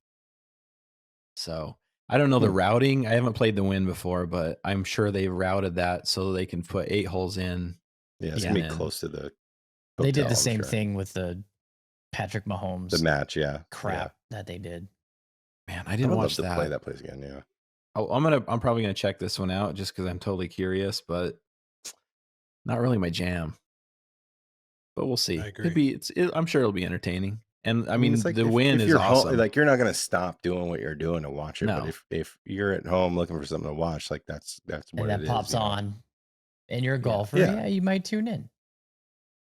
Speaker 4: So I don't know the
Speaker 2: Hmm.
Speaker 4: routing. I haven't played the Win before, but I'm sure they routed that so they can put 8 holes in.
Speaker 2: Yeah, it's
Speaker 1: Yeah.
Speaker 2: gonna
Speaker 4: and
Speaker 2: be
Speaker 4: then
Speaker 2: close to the
Speaker 1: They did
Speaker 2: hotel,
Speaker 1: the
Speaker 2: I'm
Speaker 1: same
Speaker 2: sure.
Speaker 1: thing with the Patrick
Speaker 2: The
Speaker 1: Mahomes
Speaker 2: match, yeah,
Speaker 1: crap that they did.
Speaker 4: man, I
Speaker 2: I
Speaker 4: didn't
Speaker 2: would
Speaker 4: watch
Speaker 2: love to play
Speaker 4: that.
Speaker 2: that place again. Yeah,
Speaker 4: Oh, I'm probably gonna check this one out just because I'm totally curious, but not really my jam. But we'll see.
Speaker 3: I
Speaker 4: Could
Speaker 3: agree.
Speaker 4: be. I'm sure it'll be entertaining. And I
Speaker 2: I mean, it's
Speaker 4: mean,
Speaker 2: like
Speaker 4: the Win
Speaker 2: if
Speaker 4: is
Speaker 2: you're home,
Speaker 4: awesome.
Speaker 2: like you're not gonna stop doing what you're doing to watch it. But
Speaker 4: No,
Speaker 2: if you're at home looking for something to watch, like that's
Speaker 1: And
Speaker 2: what
Speaker 1: that
Speaker 2: it is,
Speaker 1: pops
Speaker 2: you know.
Speaker 1: on and you're a
Speaker 4: yeah,
Speaker 1: golfer,
Speaker 2: Yeah,
Speaker 1: yeah, you might tune in.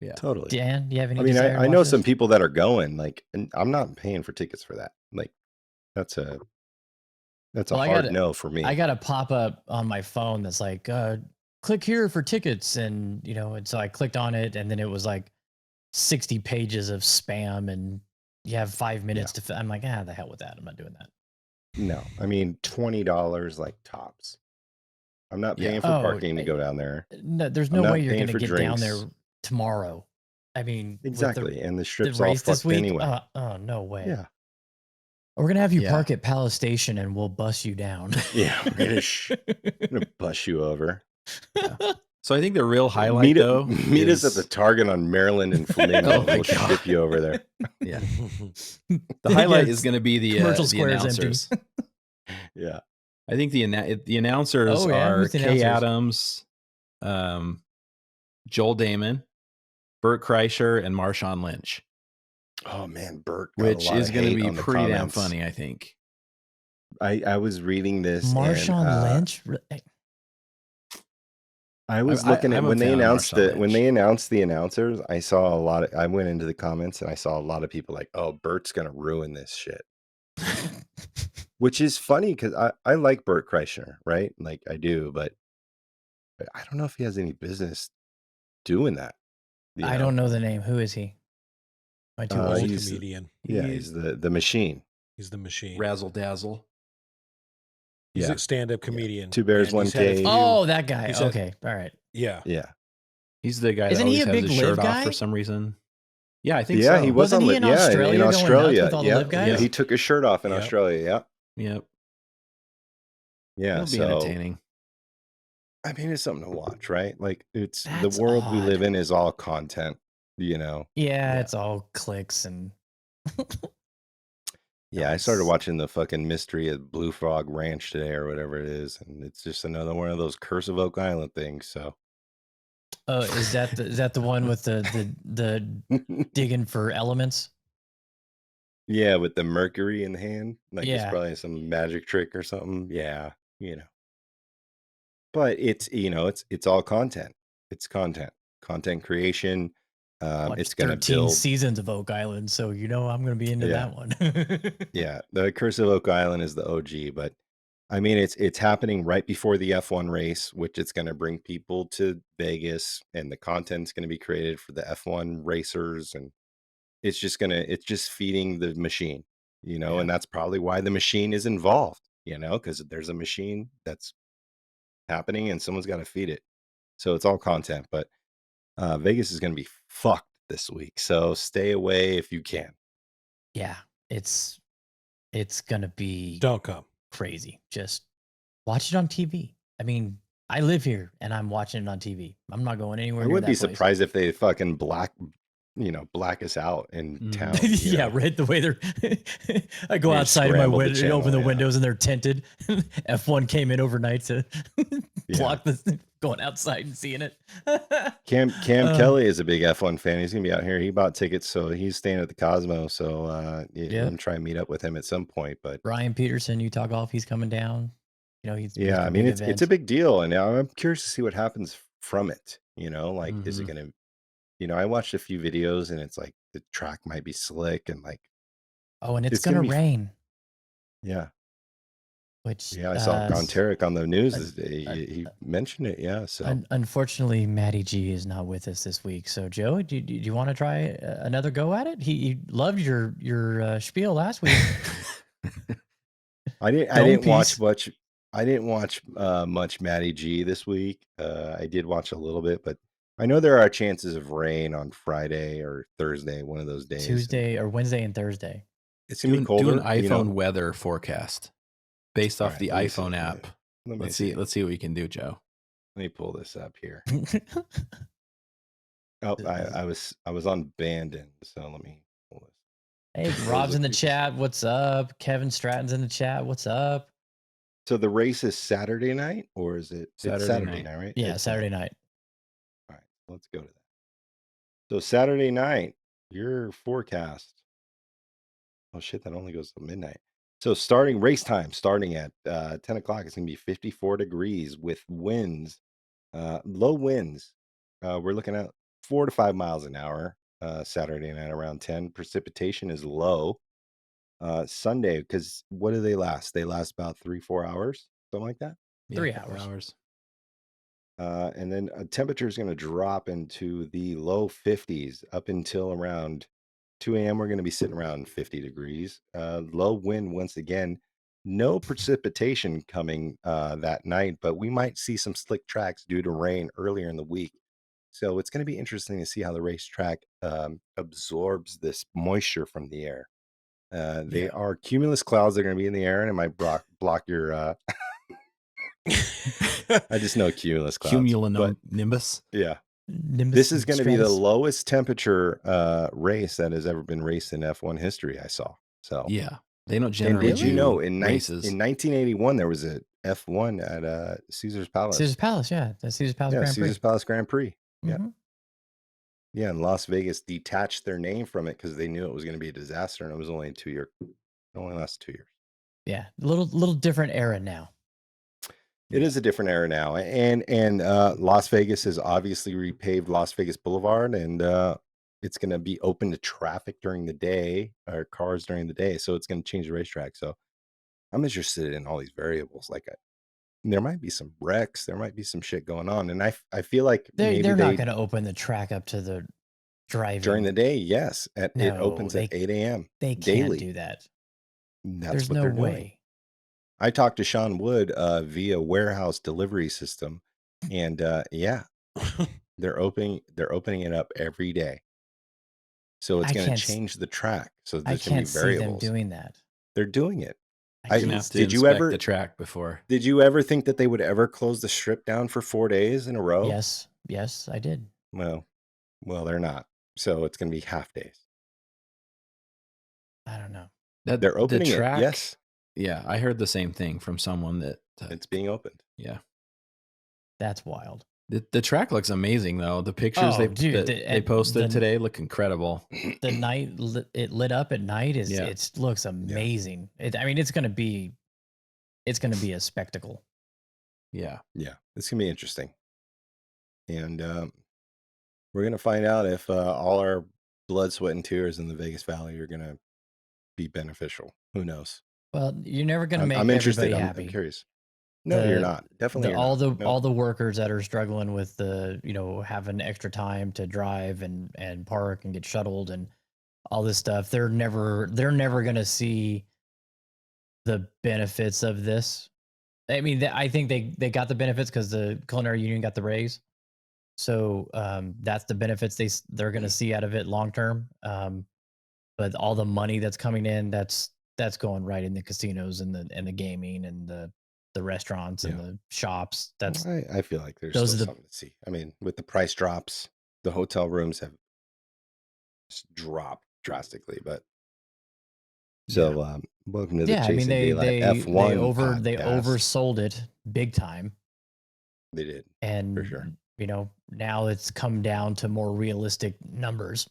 Speaker 4: yeah.
Speaker 2: totally.
Speaker 1: Dan, do you have
Speaker 2: I
Speaker 1: any
Speaker 2: mean,
Speaker 1: desire to
Speaker 2: I know
Speaker 1: watch
Speaker 2: some
Speaker 1: this?
Speaker 2: people that are going, like, and I'm not paying for tickets for that. Like, that's a
Speaker 1: Well, I
Speaker 2: hard
Speaker 1: got
Speaker 2: no for
Speaker 1: I
Speaker 2: me.
Speaker 1: got a pop up on my phone that's like, click here for tickets, and and so I clicked on it, and then it was like 60 pages of spam, and you have 5
Speaker 2: Yeah,
Speaker 1: minutes to. I'm like, the hell with that. I'm not doing that.
Speaker 2: no, I mean $20 like tops. I'm not
Speaker 4: Yeah.
Speaker 2: paying for
Speaker 1: Oh,
Speaker 2: parking to go down there.
Speaker 1: no, there's
Speaker 2: I'm
Speaker 1: no way
Speaker 2: not
Speaker 1: you're
Speaker 2: paying
Speaker 1: gonna
Speaker 2: for
Speaker 1: get down there
Speaker 2: drinks.
Speaker 1: tomorrow. I mean, with
Speaker 2: Exactly, and the
Speaker 1: the
Speaker 2: strip's all
Speaker 1: race this
Speaker 2: fucked
Speaker 1: week,
Speaker 2: anyway.
Speaker 1: oh no way.
Speaker 2: Yeah,
Speaker 1: We're gonna have you
Speaker 4: Yeah.
Speaker 1: park at Palace Station, and we'll bus you down.
Speaker 2: yeah, we're gonna bust you over.
Speaker 4: Yeah. So I think the real
Speaker 2: Meet
Speaker 4: highlight though
Speaker 2: meet us at the
Speaker 4: is
Speaker 2: Target on Maryland and Flamingo,
Speaker 4: oh
Speaker 2: and
Speaker 4: my
Speaker 2: we'll
Speaker 4: god.
Speaker 2: ship you over there.
Speaker 4: Yeah. The highlight is
Speaker 1: Yes,
Speaker 4: going to be the
Speaker 1: commercial square is empty.
Speaker 4: announcers.
Speaker 2: Yeah,
Speaker 4: I think the announcers
Speaker 1: Oh yeah,
Speaker 4: are
Speaker 1: who's the
Speaker 4: Kay
Speaker 1: announcers?
Speaker 4: Adams, Joel Damon, Burt Kreischer, and Marshawn Lynch,
Speaker 2: oh man, Bert got a
Speaker 4: which
Speaker 2: lot
Speaker 4: is
Speaker 2: of
Speaker 4: going to
Speaker 2: hate
Speaker 4: be
Speaker 2: on the
Speaker 4: pretty damn
Speaker 2: comments.
Speaker 4: funny, I think.
Speaker 2: I was reading this, and
Speaker 1: Marshawn Lynch.
Speaker 2: I was looking at
Speaker 4: I'm a
Speaker 2: when they
Speaker 4: fan of
Speaker 2: announced
Speaker 4: Marshawn
Speaker 2: the announcers. I saw a lot of. I went into the comments and I saw a lot of people like, "Oh, Bert's gonna ruin this shit," which is funny because I like Bert Kreischer, right? Like I do, but I don't know if he has any business doing that. You
Speaker 1: I
Speaker 2: know,
Speaker 1: don't know the name. Who is he? Am I too
Speaker 3: He's a
Speaker 1: old?
Speaker 2: he's
Speaker 3: comedian.
Speaker 2: yeah, he's the machine.
Speaker 3: He's the machine.
Speaker 4: Razzle dazzle.
Speaker 3: He's
Speaker 2: Yeah,
Speaker 3: a stand-up
Speaker 2: yeah.
Speaker 3: comedian.
Speaker 2: Two bears,
Speaker 3: and
Speaker 2: one
Speaker 3: he's had a
Speaker 2: cave.
Speaker 3: few-
Speaker 1: Oh, that guy.
Speaker 3: he's had-
Speaker 1: Okay, all right.
Speaker 3: yeah.
Speaker 2: Yeah,
Speaker 4: He's the guy that
Speaker 1: Isn't he
Speaker 4: always
Speaker 1: a
Speaker 4: has
Speaker 1: big
Speaker 4: his
Speaker 1: live
Speaker 4: shirt off
Speaker 1: guy?
Speaker 4: for some reason. Yeah, I think
Speaker 2: yeah,
Speaker 4: so.
Speaker 2: he was
Speaker 1: Wasn't
Speaker 2: on
Speaker 1: he
Speaker 2: the
Speaker 1: in
Speaker 2: yeah
Speaker 1: Australia
Speaker 2: in
Speaker 1: going nuts
Speaker 2: Australia.
Speaker 1: with all the
Speaker 2: Yeah,
Speaker 1: live guys?
Speaker 2: he took his shirt off in
Speaker 3: Yep.
Speaker 2: Australia. Yeah,
Speaker 4: Yep.
Speaker 2: yeah.
Speaker 4: It'll be
Speaker 2: So
Speaker 4: entertaining.
Speaker 2: I mean, it's something to watch, right? Like it's the
Speaker 1: That's
Speaker 2: world we live
Speaker 1: odd.
Speaker 2: in is all content, you know.
Speaker 1: Yeah,
Speaker 4: Yeah.
Speaker 1: it's all clicks and.
Speaker 2: Yeah, I started
Speaker 1: Nice.
Speaker 2: watching the fucking Mystery at Blue Frog Ranch today or whatever it is, and it's just another one of those Curse of Oak Island things. So
Speaker 1: Oh, is that the one with the digging for elements?
Speaker 2: yeah, with the mercury in the hand, like it's
Speaker 1: Yeah.
Speaker 2: probably some magic trick or something. Yeah, you know. But it's it's all content. It's content creation.
Speaker 1: Watched
Speaker 2: It's gonna
Speaker 1: 13
Speaker 2: build.
Speaker 1: seasons of Oak Island, so I'm gonna be into
Speaker 2: Yeah,
Speaker 1: that one.
Speaker 2: yeah. The Curse of Oak Island is the OG, but I mean it's happening right before the F1 race, which it's going to bring people to Vegas, and the content's going to be created for the F1 racers, and it's just feeding the machine,
Speaker 1: Yeah.
Speaker 2: and that's probably why the machine is involved, because there's a machine that's happening and someone's got to feed it. So it's all content, but Vegas is going to be fucked this week. So stay away if you can.
Speaker 1: Yeah, it's gonna be
Speaker 3: Don't come.
Speaker 1: crazy. Just watch it on TV. I mean, I live here and I'm watching it on TV. I'm not going anywhere
Speaker 2: I
Speaker 1: near
Speaker 2: would be
Speaker 1: that place.
Speaker 2: surprised if they fucking black us out in
Speaker 4: Mhm.
Speaker 2: town.
Speaker 1: Yeah, right. The way they're, I go
Speaker 2: They
Speaker 1: outside of my
Speaker 2: scramble the
Speaker 1: window, open
Speaker 2: channel,
Speaker 1: the
Speaker 2: yeah.
Speaker 1: windows, and they're tinted. F1 came in overnight to
Speaker 2: Yeah.
Speaker 1: block the going outside and seeing it.
Speaker 2: Cam
Speaker 1: Uh,
Speaker 2: Kelly is a big F1 fan. He's gonna be out here. He bought tickets, so he's staying at the Cosmo. So I'm
Speaker 1: Yeah.
Speaker 2: gonna try and meet up with him at some point. But
Speaker 1: Brian Peterson, Utah Golf, he's coming down. He's
Speaker 2: yeah,
Speaker 1: like
Speaker 2: I
Speaker 1: a
Speaker 2: mean
Speaker 1: big
Speaker 2: it's
Speaker 1: event.
Speaker 2: a big deal, and I'm curious to see what happens from it. Like, is it
Speaker 4: Mhm.
Speaker 2: gonna I watched a few videos and it's like the track might be slick and like
Speaker 1: Oh, and it's
Speaker 2: it's gonna
Speaker 1: gonna
Speaker 2: be
Speaker 1: rain,
Speaker 2: yeah.
Speaker 1: which
Speaker 2: Yeah, I saw Gonteric on the news
Speaker 1: un-
Speaker 2: this day.
Speaker 1: un-
Speaker 2: He mentioned it. Yeah, so
Speaker 1: unfortunately, Matty G is not with us this week. So, Joe, do you want to try another go at it? He loved your spiel last week.
Speaker 2: I
Speaker 1: Dome
Speaker 2: didn't watch
Speaker 1: piece.
Speaker 2: much. I didn't watch much Matty G this week. I did watch a little bit, but I know there are chances of rain on Friday or Thursday, one of those days, and
Speaker 1: Tuesday or Wednesday and Thursday.
Speaker 2: it's gonna be
Speaker 4: Do an
Speaker 2: colder.
Speaker 4: iPhone weather forecast based
Speaker 2: All
Speaker 4: off
Speaker 2: right,
Speaker 4: the
Speaker 2: let me see.
Speaker 4: iPhone app.
Speaker 2: Let me
Speaker 4: Let's
Speaker 2: see.
Speaker 4: see. Let's see what we can do, Joe.
Speaker 2: Let me pull this up here. Oh, I was on Bandon, so let me pull this.
Speaker 1: Hey,
Speaker 2: Those
Speaker 1: Rob's in
Speaker 2: look
Speaker 1: the
Speaker 2: pretty-
Speaker 1: chat. What's up? Kevin Stratton's in the chat. What's up?
Speaker 2: So the race is Saturday night, or is it? It's
Speaker 4: Saturday
Speaker 2: Saturday
Speaker 4: night.
Speaker 2: night, right?
Speaker 1: Yeah,
Speaker 2: It's
Speaker 1: Saturday night.
Speaker 2: All right, let's go to that. So Saturday night, your forecast. Oh shit, that only goes to midnight. So starting race time, starting at 10 o'clock, it's gonna be 54 degrees with winds, low winds. We're looking at 4 to 5 miles an hour. Saturday night around 10. Precipitation is low. Sunday, because what do they last? They last about 3-4 hours, something like that.
Speaker 4: Yeah,
Speaker 1: 3
Speaker 4: 4
Speaker 1: hours.
Speaker 4: hours.
Speaker 2: And then temperature is going to drop into the low 50s up until around 2 a.m. We're going to be sitting around 50 degrees. Low wind once again. No precipitation coming that night, but we might see some slick tracks due to rain earlier in the week. So it's going to be interesting to see how the racetrack absorbs this moisture from the air. They
Speaker 4: Yeah.
Speaker 2: are cumulus clouds that are going to be in the air, and it might block your. I just know cumulus clouds. But
Speaker 4: Cumulonimbus.
Speaker 2: yeah,
Speaker 1: Nimbus
Speaker 2: this is going to be the
Speaker 1: stratus.
Speaker 2: lowest temperature race that has ever been raced in F1 history. I saw. So
Speaker 4: Yeah, they don't
Speaker 2: and
Speaker 4: generally
Speaker 2: did you
Speaker 4: do
Speaker 2: know
Speaker 4: races.
Speaker 2: in 1981 there was a F1 at Caesar's Palace?
Speaker 1: Caesar's Palace, yeah. That's Caesar's Palace
Speaker 2: Yeah,
Speaker 1: Grand Prix.
Speaker 2: Caesar's Palace Grand Prix. Yeah.
Speaker 1: Mhm.
Speaker 2: Yeah, and Las Vegas detached their name from it because they knew it was going to be a disaster, and it was only a 2 year. It only lasted 2 years.
Speaker 1: Yeah, little different era now.
Speaker 2: It is a different era now, and Las Vegas has obviously repaved Las Vegas Boulevard, and it's going to be open to traffic during the day, or cars during the day. So it's going to change the racetrack. So I'm interested in all these variables. Like, there might be some wrecks, there might be some shit going on, and I feel like maybe
Speaker 1: They're not
Speaker 2: they
Speaker 1: going to open the track up to the driving.
Speaker 2: during the day. Yes, it
Speaker 1: No,
Speaker 2: opens at 8 a.m.
Speaker 1: They can't
Speaker 2: daily.
Speaker 1: do that.
Speaker 2: That's
Speaker 1: There's
Speaker 2: what
Speaker 1: no
Speaker 2: they're doing.
Speaker 1: way.
Speaker 2: I talked to Sean Wood via warehouse delivery system, and yeah, they're opening it up every day. So it's
Speaker 1: I
Speaker 2: going to
Speaker 1: can't s-
Speaker 2: change the track. So
Speaker 1: I
Speaker 2: there's going to
Speaker 1: can't
Speaker 2: be
Speaker 1: see them
Speaker 2: variables.
Speaker 1: doing that.
Speaker 2: They're doing it.
Speaker 1: I
Speaker 4: You're gonna
Speaker 1: can't
Speaker 4: have to
Speaker 2: Did you
Speaker 4: inspect
Speaker 2: ever
Speaker 4: the track before.
Speaker 2: did you ever think that they would ever close the strip down for 4 days in a row?
Speaker 1: Yes, I did.
Speaker 2: Well, they're not. So it's going to be half days.
Speaker 1: I don't know.
Speaker 4: That
Speaker 2: They're opening
Speaker 4: the track,
Speaker 2: it. Yes,
Speaker 4: Yeah, I heard the same thing from someone that
Speaker 2: it's being opened.
Speaker 4: yeah.
Speaker 1: That's wild.
Speaker 4: The track looks amazing though. The pictures
Speaker 1: Oh, dude,
Speaker 4: that they posted today look incredible.
Speaker 1: The night it lit up at night is
Speaker 4: Yeah.
Speaker 1: it looks amazing. I mean, it's gonna be a spectacle.
Speaker 4: Yeah.
Speaker 2: Yeah, it's going to be interesting. And we're going to find out if all our blood, sweat, and tears in the Vegas Valley are going to be beneficial. Who knows?
Speaker 1: Well, you're never gonna make
Speaker 2: I'm interested.
Speaker 1: everybody
Speaker 2: I'm
Speaker 1: happy.
Speaker 2: curious. No, you're not. Definitely, you're
Speaker 1: all
Speaker 2: not.
Speaker 1: the
Speaker 2: No.
Speaker 1: all the workers that are struggling with having extra time to drive and park and get shuttled and all this stuff, they're never gonna see the benefits of this. I mean, I think they got the benefits because the culinary union got the raise, so that's the benefits they're gonna see out of it long term. But all the money that's coming in, that's going right in the casinos and the gaming and the restaurants and the shops. That's
Speaker 2: I feel like there's
Speaker 1: those
Speaker 2: still
Speaker 1: are the-
Speaker 2: something to see. I mean, with the price drops, the hotel rooms have dropped drastically. But so, welcome to the
Speaker 1: I mean
Speaker 2: Chasing Daylight F1
Speaker 1: they
Speaker 2: podcast.
Speaker 1: oversold it big time,
Speaker 2: They did.
Speaker 1: and
Speaker 2: For sure.
Speaker 1: Now it's come down to more realistic numbers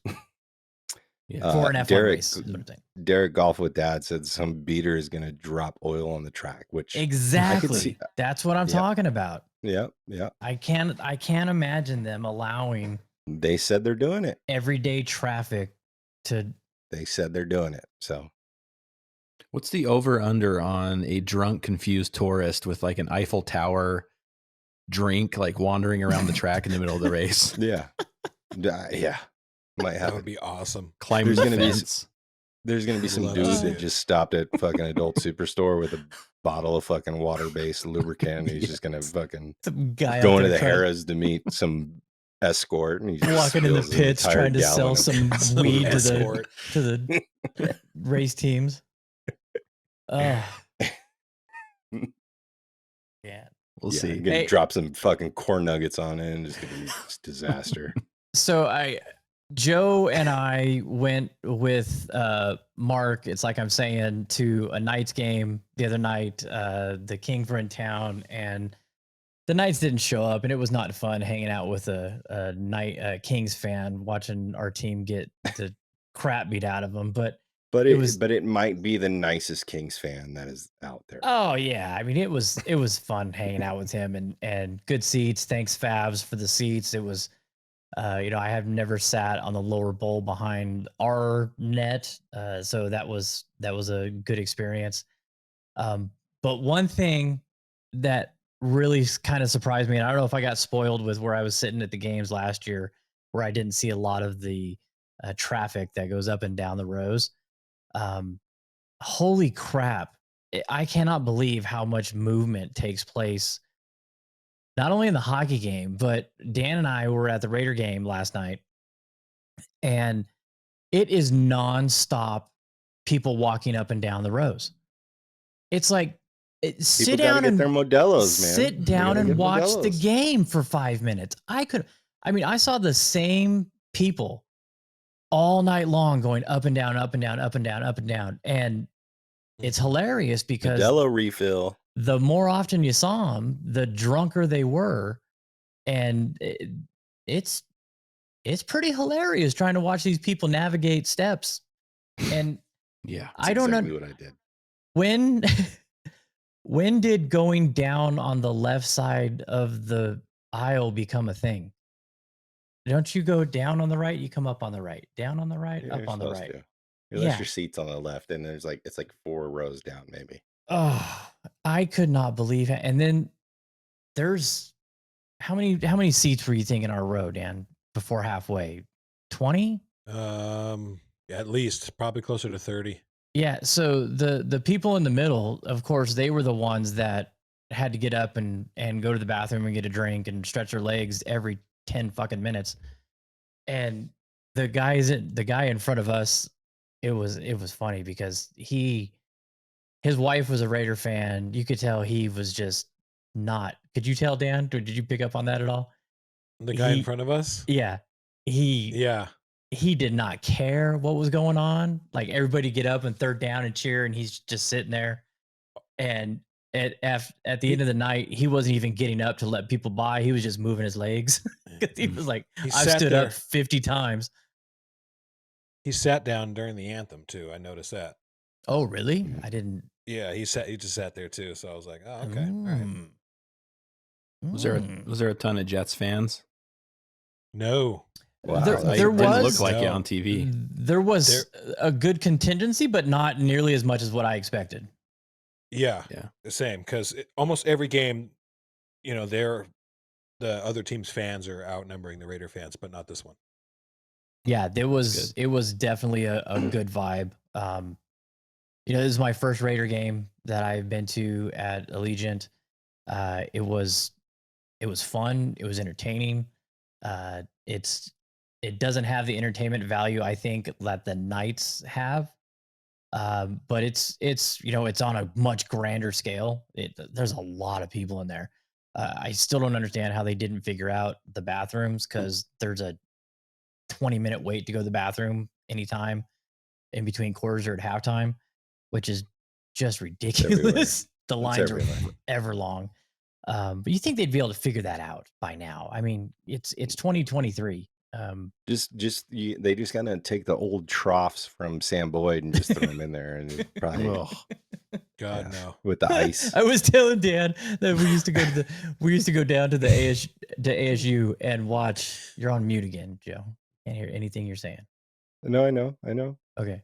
Speaker 4: Yeah.
Speaker 1: for an F1 race. is what I'm saying.
Speaker 2: Derek Golf with Dad said some beater is going to drop oil on the track, which
Speaker 1: Exactly.
Speaker 2: see.
Speaker 1: That's what I'm
Speaker 2: Yeah.
Speaker 1: talking about.
Speaker 2: Yeah.
Speaker 1: I can't imagine them allowing
Speaker 2: They said they're doing it.
Speaker 1: everyday traffic to
Speaker 2: They said they're doing it. So
Speaker 4: What's the over under on a drunk, confused tourist with like an Eiffel Tower drink, like wandering around the track in the middle of the race?
Speaker 2: yeah, yeah, might
Speaker 3: That
Speaker 2: have
Speaker 3: would
Speaker 2: it.
Speaker 3: be awesome.
Speaker 4: Climbing
Speaker 2: There's
Speaker 4: the
Speaker 2: gonna be
Speaker 4: fence.
Speaker 2: There's gonna be
Speaker 3: I'd
Speaker 2: some
Speaker 3: love to
Speaker 2: dude
Speaker 3: see
Speaker 2: that
Speaker 3: it.
Speaker 2: just stopped at fucking adult superstore with a bottle of fucking water-based lubricant. And he's just gonna fucking
Speaker 1: some guy out
Speaker 2: going to
Speaker 1: there
Speaker 2: the
Speaker 1: trying
Speaker 2: Harrah's to meet some escort, and he just
Speaker 1: walking in the
Speaker 2: spills an
Speaker 1: pits
Speaker 2: entire
Speaker 1: trying to sell
Speaker 2: gallon of
Speaker 1: some weed
Speaker 3: Escort.
Speaker 1: to the race teams. Oh, yeah.
Speaker 4: We'll
Speaker 2: yeah,
Speaker 4: see.
Speaker 2: gonna
Speaker 1: Hey.
Speaker 2: drop some fucking corn nuggets on it, and it's gonna be just disaster.
Speaker 1: So Joe and I went with Mark. It's like I'm saying, to a Knights game the other night. The Kings were in town, and the Knights didn't show up, and it was not fun hanging out with a Kings fan watching our team get the crap beat out of them. But
Speaker 2: But
Speaker 1: It
Speaker 2: it
Speaker 1: was-
Speaker 2: but it might be the nicest Kings fan that is out there.
Speaker 1: oh yeah, I mean it was fun hanging out with him, and good seats. Thanks Favs for the seats. It was. I have never sat on the lower bowl behind our net, so that was a good experience. But one thing that really kind of surprised me, and I don't know if I got spoiled with where I was sitting at the games last year, where I didn't see a lot of the traffic that goes up and down the rows. Holy crap! I cannot believe how much movement takes place. Not only in the hockey game, but Dan and I were at the Raider game last night, and it is nonstop people walking up and down the rows. It's like sit
Speaker 2: People gotta
Speaker 1: down
Speaker 2: get
Speaker 1: and
Speaker 2: their Modelos, man.
Speaker 1: sit
Speaker 2: They
Speaker 1: down
Speaker 2: gotta
Speaker 1: and
Speaker 2: get
Speaker 1: watch the
Speaker 2: Modelos.
Speaker 1: game for 5 minutes. I saw the same people all night long going up and down, up and down, up and down, up and down, and it's hilarious because
Speaker 2: Modelo refill.
Speaker 1: the more often you saw them, the drunker they were, and it's pretty hilarious trying to watch these people navigate steps. And
Speaker 4: Yeah.
Speaker 1: I don't know
Speaker 2: exactly what I did.
Speaker 1: when when did going down on the left side of the aisle become a thing? Don't you go down on the right? You come up on the right, down on the right,
Speaker 2: Yeah,
Speaker 1: up
Speaker 2: you're
Speaker 1: on the
Speaker 2: supposed
Speaker 1: right.
Speaker 2: to. Unless
Speaker 1: Yeah.
Speaker 2: your seat's on the left, and it's like 4 rows down, maybe.
Speaker 1: Oh, I could not believe it. And then there's how many seats were you thinking in our row, Dan, before halfway? 20?
Speaker 3: At least probably closer to 30.
Speaker 1: Yeah. So the people in the middle, of course, they were the ones that had to get up and go to the bathroom and get a drink and stretch their legs every 10 fucking minutes. And the guy in front of us, it was funny because his wife was a Raider fan. You could tell he was just not. Could you tell, Dan? Or did you pick up on that at all?
Speaker 3: The guy
Speaker 1: He-
Speaker 3: in front of us?
Speaker 1: Yeah.
Speaker 3: Yeah.
Speaker 1: He did not care what was going on. Like everybody get up and third down and cheer, and he's just sitting there. And at the end of the night, he wasn't even getting up to let people by. He was just moving his legs. 'Cause he was like,
Speaker 3: He
Speaker 1: I've
Speaker 3: sat
Speaker 1: stood
Speaker 3: there.
Speaker 1: up 50 times.
Speaker 3: He sat down during the anthem too. I noticed that.
Speaker 1: Oh, really? I didn't.
Speaker 3: Yeah, he just sat there too. So I was like, oh, okay. All right.
Speaker 1: Mm.
Speaker 4: Was there
Speaker 1: Mm.
Speaker 4: was there a ton of Jets fans?
Speaker 3: No.
Speaker 2: Wow,
Speaker 1: There-
Speaker 2: that's
Speaker 4: It
Speaker 1: there
Speaker 4: didn't
Speaker 1: was-
Speaker 4: look like it
Speaker 3: No.
Speaker 4: on TV.
Speaker 1: There was a good contingency, but not nearly as much as what I expected.
Speaker 3: Yeah.
Speaker 4: Yeah.
Speaker 3: The same. Because almost every game, the other team's fans are outnumbering the Raider fans, but not this one.
Speaker 1: Yeah, it was
Speaker 4: good.
Speaker 1: definitely a good vibe. This is my first Raider game that I've been to at Allegiant. It was fun. It was entertaining. It doesn't have the entertainment value I think that the Knights have, but it's on a much grander scale. There's a lot of people in there. I still don't understand how they didn't figure out the bathrooms because there's a 20-minute wait to go to the bathroom anytime in between quarters or at halftime, which is just ridiculous. The lines are
Speaker 2: everywhere.
Speaker 1: forever long. But you think they'd be able to figure that out by now? I mean, it's 2023.
Speaker 2: They just gotta take the old troughs from Sam Boyd and just throw them in there, and it probably
Speaker 4: Ugh.
Speaker 3: God,
Speaker 2: yeah,
Speaker 3: no.
Speaker 2: with the ice.
Speaker 1: I was telling Dan that we used to go down to the to ASU and watch. You're on mute again, Joe. Can't hear anything you're saying.
Speaker 2: No, I know.
Speaker 1: Okay.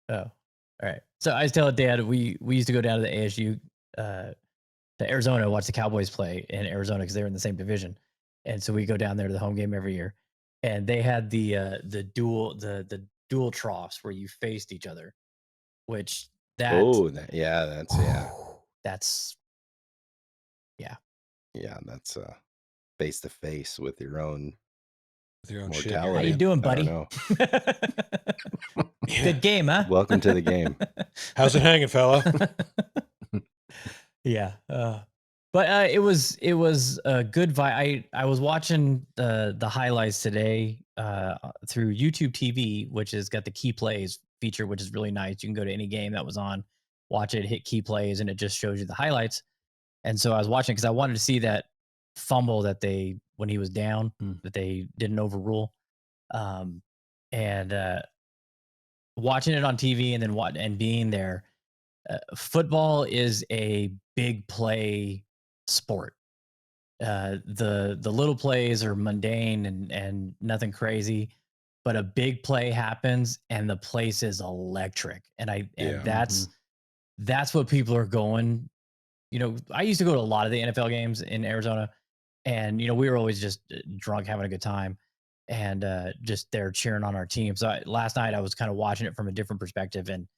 Speaker 1: Oh, all right. So I was telling Dad we used to go down to the ASU to Arizona, watch the Cowboys play in Arizona because they're in the same division, and so we go down there to the home game every year. And they had the dual troughs where you faced each other, which
Speaker 2: Oh,
Speaker 1: that's yeah.
Speaker 2: That's face to face with your own
Speaker 3: shit in
Speaker 1: How
Speaker 3: your
Speaker 2: mortality.
Speaker 1: you doing,
Speaker 2: I
Speaker 1: buddy?
Speaker 2: don't know.
Speaker 1: Good game, huh?
Speaker 2: Welcome to the game.
Speaker 3: How's it hanging, fella?
Speaker 1: Yeah. But it was a good vibe. I was watching the highlights today through YouTube TV, which has got the key plays feature, which is really nice. You can go to any game that was on, watch it, hit key plays, and it just shows you the highlights. And so I was watching because I wanted to see that fumble that they when he was down that they didn't overrule, and watching it on TV and then and being there. Football is a big play sport. The little plays are mundane and nothing crazy, but a big play happens and the place is electric. And that's what people are going. You know, I used to go to a lot of the NFL games in Arizona, and we were always just drunk, having a good time, and just there cheering on our team. So last night I was kind of watching it from a different perspective, and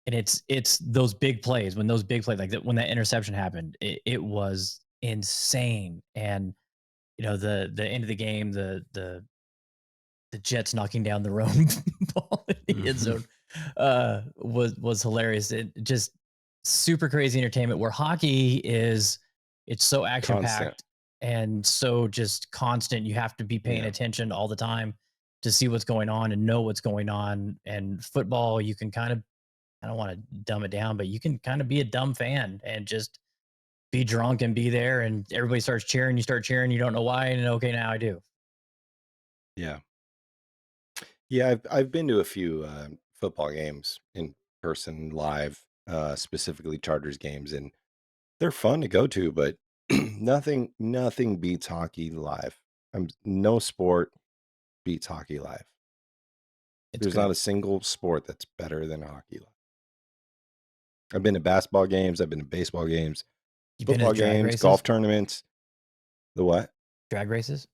Speaker 1: it's those big plays when when that interception happened, it was insane. And the end of the game, the Jets knocking down the Rome ball in the end zone was hilarious. It just super crazy entertainment, where hockey it's so action packed and so just constant. You have to be paying attention all the time to see what's going on and know what's going on. And football, you can kind of, I don't want to dumb it down, but you can kind of be a dumb fan and just be drunk and be there, and everybody starts cheering. You start cheering. You don't know why. And okay, now I do.
Speaker 2: Yeah. I've been to a few football games in person, live, specifically Chargers games, and they're fun to go to, but nothing beats hockey live. No sport beats hockey live. There's not a single sport that's better than hockey live. I've been to basketball games. I've been to baseball games, football games, golf tournaments. The what?
Speaker 1: Drag races?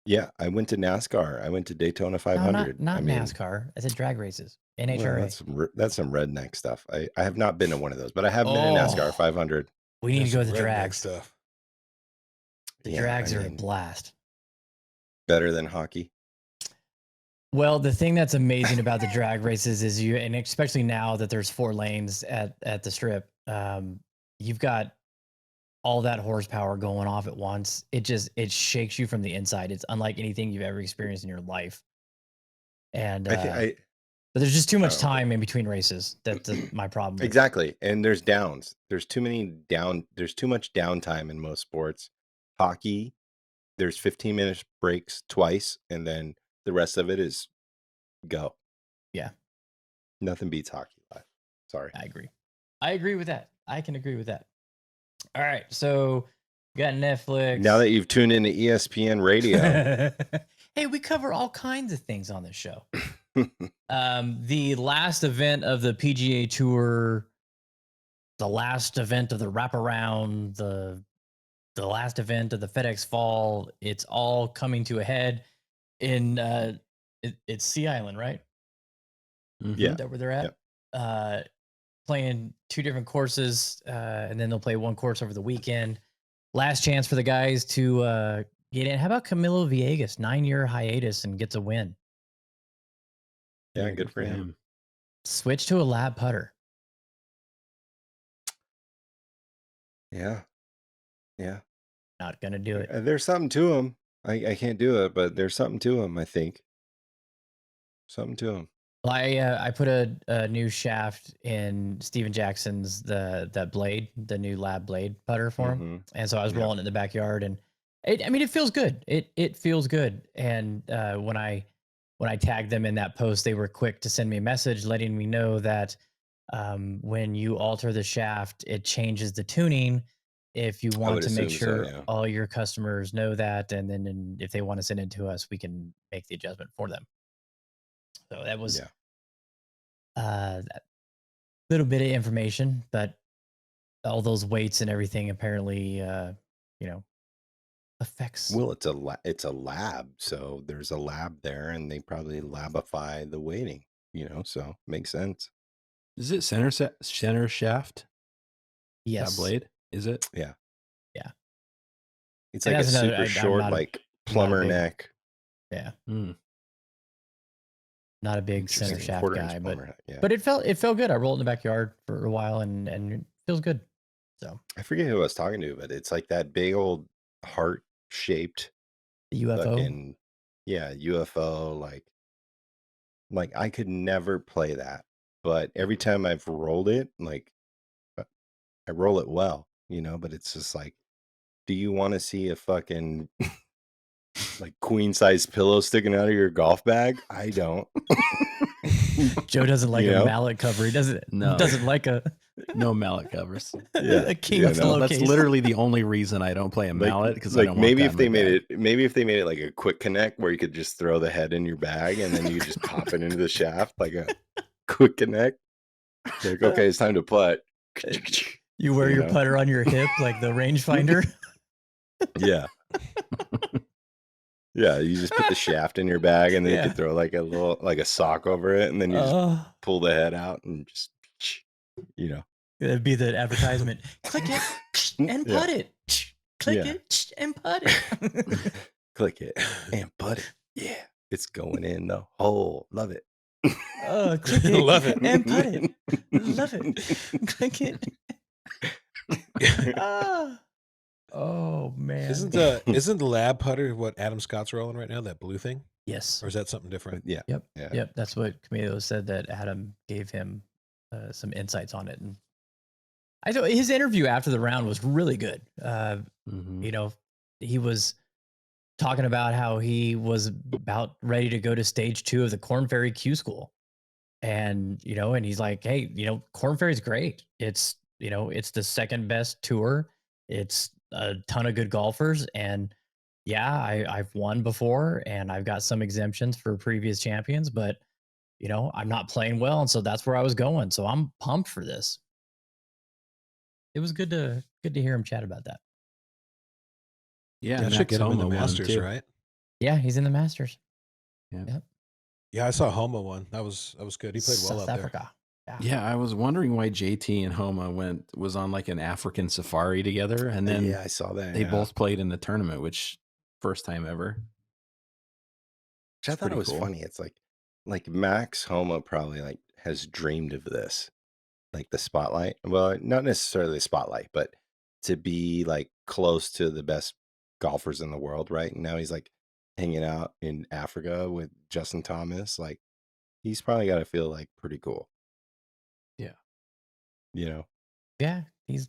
Speaker 2: Yeah, I went to NASCAR. I went to Daytona 500.
Speaker 1: No, not NASCAR. I said drag races. NHRA.
Speaker 2: Well, that's some redneck stuff. I have not been to one of those, but I have been in NASCAR 500.
Speaker 1: We need to go to the drag
Speaker 3: stuff.
Speaker 1: The drags are a blast.
Speaker 2: Better than hockey.
Speaker 1: Well, the thing that's amazing about the drag races is and especially now that there's 4 lanes at the strip, you've got all that horsepower going off at once. It shakes you from the inside. It's unlike anything you've ever experienced in your life. And but there's just too much time in between races. That's my problem.
Speaker 2: Exactly. And there's downs. There's too much downtime in most sports. Hockey, there's 15-minute breaks twice, and then the rest of it is go.
Speaker 1: Yeah.
Speaker 2: Nothing beats hockey live. Sorry.
Speaker 1: I agree with that. I can agree with that. All right. So you got Netflix.
Speaker 2: Now that you've tuned into ESPN radio.
Speaker 1: Hey, we cover all kinds of things on this show. The last event of the PGA Tour, the last event of the wraparound, the last event of the FedEx Fall, it's all coming to a head in it's Sea Island, right?
Speaker 2: Yeah.
Speaker 1: Is that where they're at? Yep. Playing 2 different courses, and then they'll play 1 course over the weekend. Last chance for the guys to get in. How about Camilo Villegas, 9-year hiatus, and gets a win?
Speaker 2: Yeah, good for him.
Speaker 1: Switch to a lab putter.
Speaker 2: Yeah.
Speaker 1: Not gonna do it.
Speaker 2: There's something to him. I can't do it, but there's something to him, I think. Something to him.
Speaker 1: Well, I put a new shaft in Steven Jackson's that blade, the new lab blade putter for him, and so I was rolling it in the backyard, and it feels good. It feels good. And when I tagged them in that post, they were quick to send me a message letting me know that when you alter the shaft, it changes the tuning, if you
Speaker 2: I
Speaker 1: want
Speaker 2: would
Speaker 1: to make
Speaker 2: assume so,
Speaker 1: sure
Speaker 2: yeah.
Speaker 1: all your customers know that, and then if they want to send it to us, we can make the adjustment for them. So that was
Speaker 2: Yeah.
Speaker 1: that little bit of information, but all those weights and everything apparently, you know, affects.
Speaker 2: Well, it's a lab, so there's a lab there, and they probably labify the weighting, so makes sense.
Speaker 4: Is it center shaft? That
Speaker 1: Yes,
Speaker 4: blade? Is it?
Speaker 2: Yeah.
Speaker 1: yeah,
Speaker 2: It's
Speaker 1: and
Speaker 2: like a
Speaker 1: that's another.
Speaker 2: super
Speaker 1: I'm
Speaker 2: short,
Speaker 1: not a
Speaker 2: like
Speaker 1: not a
Speaker 2: plumber
Speaker 1: big,
Speaker 2: neck.
Speaker 1: yeah,
Speaker 4: Mm.
Speaker 1: not a big center
Speaker 2: Interesting.
Speaker 1: shaft
Speaker 2: Quarter inch
Speaker 1: guy,
Speaker 2: plumber neck. Yeah.
Speaker 1: but it felt good. I rolled in the backyard for a while, and it feels good. So
Speaker 2: I forget who I was talking to, but it's like that big old heart shaped
Speaker 1: the UFO.
Speaker 2: fucking, yeah, UFO. Like I could never play that, but every time I've rolled it, like I roll it well, but it's just like, do you want to see a fucking like queen size pillow sticking out of your golf bag? I don't.
Speaker 1: Joe doesn't like
Speaker 2: You
Speaker 1: a
Speaker 2: know?
Speaker 1: mallet cover. He doesn't
Speaker 4: No.
Speaker 1: like a
Speaker 4: No mallet covers.
Speaker 2: Yeah,
Speaker 1: a king
Speaker 2: yeah, no.
Speaker 1: pillowcase.
Speaker 4: That's literally the only reason I don't play a mallet, because I
Speaker 2: like
Speaker 4: don't want
Speaker 2: maybe
Speaker 4: that
Speaker 2: if
Speaker 4: in
Speaker 2: they
Speaker 4: my bag.
Speaker 2: maybe if they made it like a quick connect where you could just throw the head in your bag and then you could just pop it into the shaft like a quick connect. Like, okay, it's time to putt.
Speaker 1: You wear
Speaker 2: You
Speaker 1: your
Speaker 2: know?
Speaker 1: putter on your hip like the rangefinder.
Speaker 2: Yeah. Yeah, you just put the shaft in your bag and then you
Speaker 1: Yeah.
Speaker 2: could throw like a little like a sock over it and then you just pull the head out and just
Speaker 1: It'd be the advertisement. Click it and
Speaker 2: Yeah.
Speaker 1: putt it. Click
Speaker 2: Yeah.
Speaker 1: it and putt it.
Speaker 2: Click it and putt it. Yeah. It's going in the hole. Love it.
Speaker 1: Click it
Speaker 3: Love it.
Speaker 1: and putt it. Love it. Click it. Oh man.
Speaker 3: Isn't the lab putter what Adam Scott's rolling right now? That blue thing,
Speaker 1: Yes.
Speaker 3: or is that something different?
Speaker 2: Yeah.
Speaker 1: Yep.
Speaker 2: Yeah.
Speaker 1: Yep. That's what Camilo said, that Adam gave him some insights on it. And I thought his interview after the round was really good.
Speaker 4: Mhm.
Speaker 1: He was talking about how he was about ready to go to stage 2 of the Corn Ferry Q School. And, and he's like, hey, Corn Ferry's great. It's, it's the second best tour. It's a ton of good golfers. And yeah, I've won before and I've got some exemptions for previous champions, but, I'm not playing well. And so that's where I was going. So I'm pumped for this. It was good to hear him chat about that.
Speaker 4: Yeah,
Speaker 3: That should
Speaker 4: Max
Speaker 3: get him in the
Speaker 4: Homa won
Speaker 3: Masters,
Speaker 4: too.
Speaker 3: right?
Speaker 1: Yeah, he's in the Masters.
Speaker 4: Yeah.
Speaker 1: Yep.
Speaker 3: Yeah, I saw Homa one. That was good. He played well
Speaker 1: South
Speaker 3: out
Speaker 1: Africa.
Speaker 4: Yeah, I was wondering why JT and Homa was on like an African safari together, and then
Speaker 2: Yeah, I saw that.
Speaker 4: they
Speaker 2: yeah.
Speaker 4: both played in the tournament, which first time ever.
Speaker 2: Which I
Speaker 4: It's
Speaker 2: thought it
Speaker 4: pretty
Speaker 2: was
Speaker 4: cool.
Speaker 2: funny. It's like Max Homa probably like has dreamed of this, like the spotlight. Well, not necessarily the spotlight, but to be like close to the best golfers in the world, right? And now he's like hanging out in Africa with Justin Thomas. Like he's probably got to feel like pretty cool,
Speaker 4: Yeah.
Speaker 1: Yeah, he's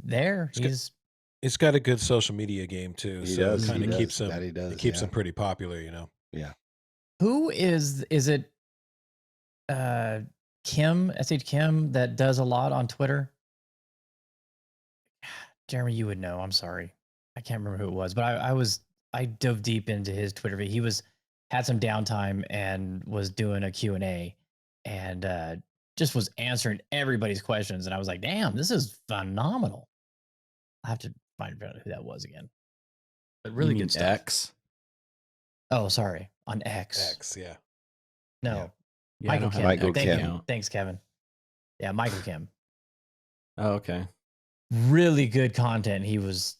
Speaker 1: there.
Speaker 3: He's got a good social media game too,
Speaker 2: He
Speaker 3: so
Speaker 2: does.
Speaker 3: it kind
Speaker 2: He
Speaker 3: of
Speaker 2: does.
Speaker 3: keeps him.
Speaker 2: That he does.
Speaker 3: It keeps
Speaker 2: yeah.
Speaker 3: him pretty popular,
Speaker 2: Yeah.
Speaker 1: Who is it? Kim, SH Kim, that does a lot on Twitter. Jeremy, you would know. I'm sorry, I can't remember who it was, but I dove deep into his Twitter feed. He had some downtime and was doing a Q&A and just was answering everybody's questions. And I was like, damn, this is phenomenal. I have to find out who that was again. But
Speaker 4: You
Speaker 1: really
Speaker 4: mean
Speaker 1: good stuff.
Speaker 4: X?
Speaker 1: Oh, sorry, on X.
Speaker 3: X, yeah.
Speaker 1: No,
Speaker 4: Yeah, I
Speaker 1: Michael
Speaker 4: don't have
Speaker 1: Kim.
Speaker 2: Michael
Speaker 4: an X
Speaker 1: Thank you.
Speaker 4: account.
Speaker 1: Thanks, Kevin. Yeah, Michael Kim.
Speaker 4: Oh, okay.
Speaker 1: Really good content. He was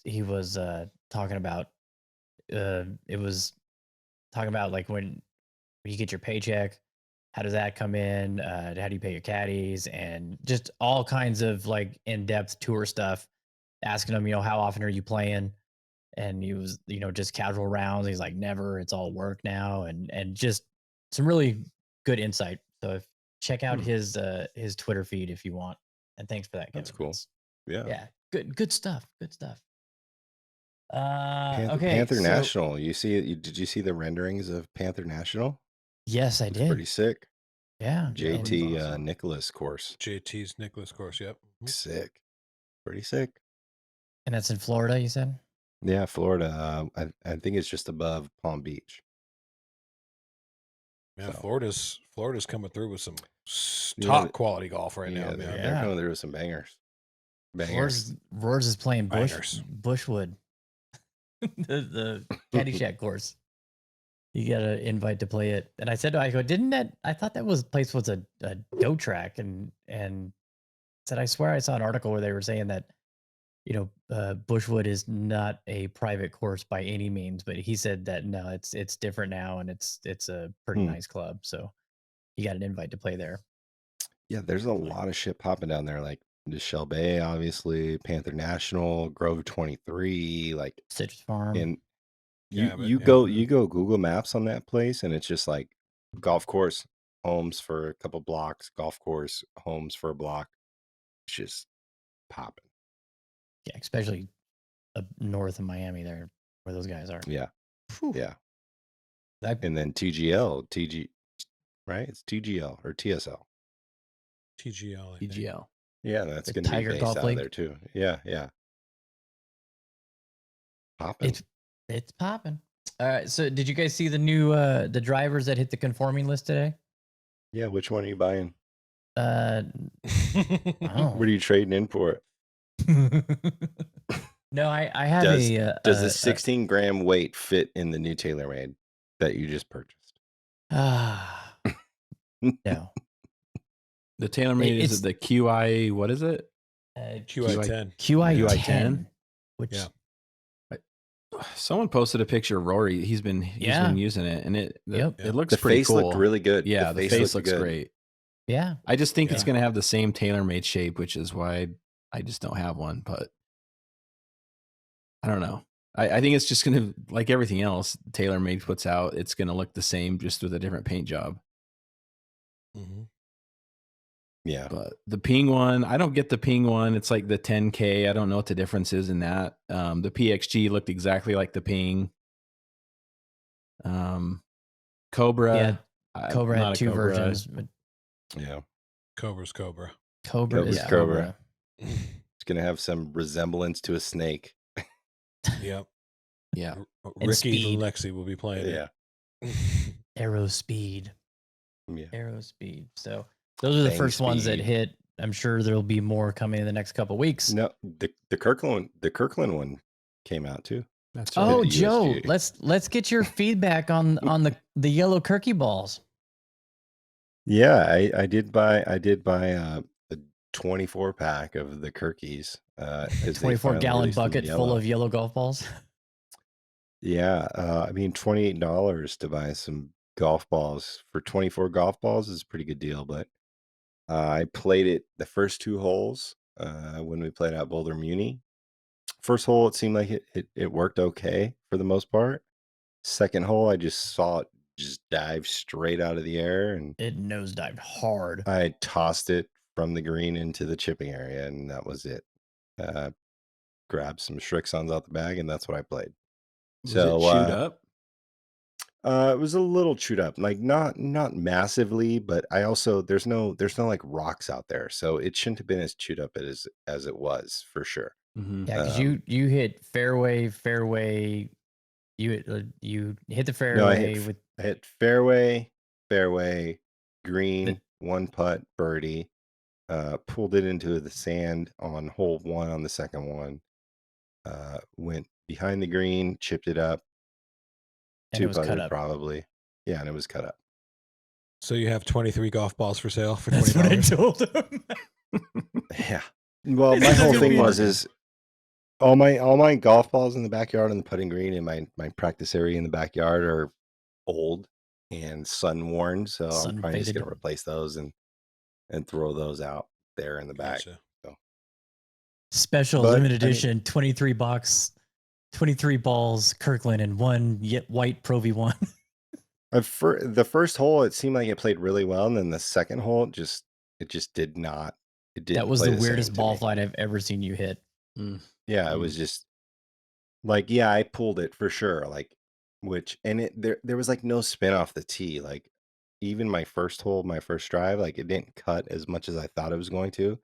Speaker 1: talking about. It was talking about like when you get your paycheck, how does that come in? How do you pay your caddies, and just all kinds of like in-depth tour stuff. Asking him, how often are you playing? And he was, just casual rounds. He's like, never. It's all work now, and just some really good insight. So check out his Twitter feed if you want. And thanks for that, Kevin.
Speaker 2: That's cool. Yeah.
Speaker 1: Yeah, good stuff. Good stuff.
Speaker 2: Panther,
Speaker 1: Okay,
Speaker 2: Panther
Speaker 1: so
Speaker 2: National. You see it? Did you see the renderings of Panther National?
Speaker 1: yes, I
Speaker 2: It's
Speaker 1: did.
Speaker 2: pretty sick.
Speaker 1: Yeah,
Speaker 2: JT
Speaker 4: awesome.
Speaker 2: Nicholas course.
Speaker 3: JT's Nicholas course, yep.
Speaker 2: Sick. Pretty sick.
Speaker 1: And that's in Florida, you said?
Speaker 2: Yeah, Florida. I think it's just above Palm Beach.
Speaker 3: Yeah,
Speaker 2: So
Speaker 3: Florida's coming through with some
Speaker 2: yeah,
Speaker 3: top quality golf right now,
Speaker 2: yeah,
Speaker 3: man.
Speaker 2: they're coming through with some bangers.
Speaker 1: Roars is playing
Speaker 3: Bangers.
Speaker 1: Bushwood, the Caddyshack course. You got to invite to play it. And I said, I go, I thought that place was a goat track. And said, I swear I saw an article where they were saying that, Bushwood is not a private course by any means, but he said that no, it's different now. And it's a pretty
Speaker 2: Hmm.
Speaker 1: nice club. So you got an invite to play there.
Speaker 2: Yeah, there's a lot of shit popping down there, like the Shell Bay, obviously, Panther National, Grove 23, like,
Speaker 1: Citrus Farm.
Speaker 2: and
Speaker 3: Yeah,
Speaker 2: you
Speaker 3: but
Speaker 2: go Google Maps on that place, and it's just like golf course, homes for a couple blocks, golf course, homes for a block. It's just popping.
Speaker 1: Yeah, especially up north of Miami there where those guys are.
Speaker 2: Yeah,
Speaker 1: Whew.
Speaker 2: yeah.
Speaker 1: That,
Speaker 2: And then right? It's TGL or TSL.
Speaker 3: TGL, I think.
Speaker 4: TGL.
Speaker 2: Yeah, that's
Speaker 1: The
Speaker 2: going to be
Speaker 1: Tiger
Speaker 2: based
Speaker 1: Golf
Speaker 2: out of
Speaker 1: League.
Speaker 2: there too. Yeah, yeah. Popping.
Speaker 1: It's popping. All right. So did you guys see the new the drivers that hit the conforming list today?
Speaker 2: Yeah, which one are you buying?
Speaker 1: Oh.
Speaker 2: What are you trading in for it?
Speaker 1: No, I have
Speaker 2: Does the 16-gram weight fit in the new TaylorMade that you just purchased?
Speaker 1: No.
Speaker 4: The TaylorMade is
Speaker 1: It's-
Speaker 4: it the QI? What is it?
Speaker 3: QI10.
Speaker 1: QI10. Which
Speaker 3: Yeah.
Speaker 4: Someone posted a picture of Rory. He's been using it, and it looks
Speaker 2: The
Speaker 4: pretty
Speaker 2: face
Speaker 4: cool.
Speaker 2: looked really good.
Speaker 4: Yeah, the face looks
Speaker 2: good.
Speaker 4: great.
Speaker 1: Yeah.
Speaker 4: I just think it's
Speaker 3: Yeah.
Speaker 4: going to have the same TaylorMade shape, which is why I just don't have one. But I don't know. I think it's just going to, like everything else TaylorMade puts out, it's going to look the same, just with a different paint job.
Speaker 3: Mhm.
Speaker 2: Yeah.
Speaker 4: But the Ping one, I don't get the Ping one. It's like the 10K. I don't know what the difference is in that. The PXG looked exactly like the Ping. Cobra.
Speaker 1: Yeah, Cobra
Speaker 4: not
Speaker 1: had
Speaker 4: a
Speaker 1: two
Speaker 4: Cobra.
Speaker 1: versions. But
Speaker 2: Yeah.
Speaker 3: Cobra's Cobra.
Speaker 1: Cobra is
Speaker 2: Cobra's
Speaker 1: Cobra.
Speaker 2: It's going to have some resemblance to a snake.
Speaker 3: Yep.
Speaker 4: Yeah.
Speaker 3: Ricky
Speaker 1: speed.
Speaker 3: and Lexi will be playing
Speaker 2: Yeah.
Speaker 3: it.
Speaker 1: Aero Speed.
Speaker 2: Yeah.
Speaker 1: Aero Speed. So those are the
Speaker 2: Bang
Speaker 1: first ones that
Speaker 2: Speed.
Speaker 1: hit. I'm sure there'll be more coming in the next couple weeks.
Speaker 2: No, the Kirkland one came out too.
Speaker 4: That's right.
Speaker 1: Oh,
Speaker 2: the
Speaker 1: Joe,
Speaker 2: USG.
Speaker 1: let's get your feedback on the yellow Kirky balls.
Speaker 2: Yeah, I did buy a 24 pack of the Kirkies.
Speaker 1: A
Speaker 2: 'cause they
Speaker 1: 24
Speaker 2: finally
Speaker 1: gallon
Speaker 2: released them
Speaker 1: bucket full
Speaker 2: yellow.
Speaker 1: of yellow golf balls.
Speaker 2: Yeah, I mean $28 to buy some golf balls for 24 golf balls is a pretty good deal. But I played it the first two holes when we played out Boulder Muni. First hole, it seemed like it worked okay for the most part. Second hole, I just saw it just dive straight out of the air, and
Speaker 1: It nosedived hard.
Speaker 2: I tossed it from the green into the chipping area, and that was it. Grabbed some Shrixons out the bag, and that's what I played.
Speaker 4: Was
Speaker 2: So
Speaker 4: it chewed up?
Speaker 2: it was a little chewed up, like not massively, but I also there's no like rocks out there, so it shouldn't have been as chewed up as it was for sure.
Speaker 4: Mm-hmm.
Speaker 1: Yeah, because you hit fairway. You hit the
Speaker 2: No,
Speaker 1: fairway
Speaker 2: I hit fairway, green, one putt, birdie. Pulled it into the sand on hole 1 on the second one. Went behind the green, chipped it up.
Speaker 1: and it was cut
Speaker 2: Two-putted
Speaker 1: up.
Speaker 2: probably. Yeah, and it was cut up.
Speaker 3: So you have 23 golf balls for sale for
Speaker 1: That's what I
Speaker 3: $20.
Speaker 1: told him.
Speaker 2: Yeah. Well,
Speaker 1: This
Speaker 2: my
Speaker 1: is
Speaker 2: whole
Speaker 1: gonna
Speaker 2: thing
Speaker 1: be
Speaker 2: is all my golf balls in the backyard on the putting green and my practice area in the backyard are old and sun worn, so I'm probably just gonna
Speaker 1: Sun-faded.
Speaker 2: replace those and throw those out there in the back.
Speaker 3: Gotcha.
Speaker 1: Special
Speaker 2: But,
Speaker 1: limited
Speaker 2: I mean-
Speaker 1: edition 23 box, 23 balls, Kirkland, and one white Pro V1.
Speaker 2: The first hole, it seemed like it played really well, and then the second hole, it just did not. It didn't.
Speaker 1: That was
Speaker 2: play
Speaker 1: the
Speaker 2: same
Speaker 1: weirdest
Speaker 2: to
Speaker 1: ball
Speaker 2: me.
Speaker 1: flight I've ever seen you hit.
Speaker 2: Yeah, it was just like, yeah, I pulled it for sure. Like, there was like no spin off the tee. Like, even my first hole, my first drive, like it didn't cut as much as I thought it was going to.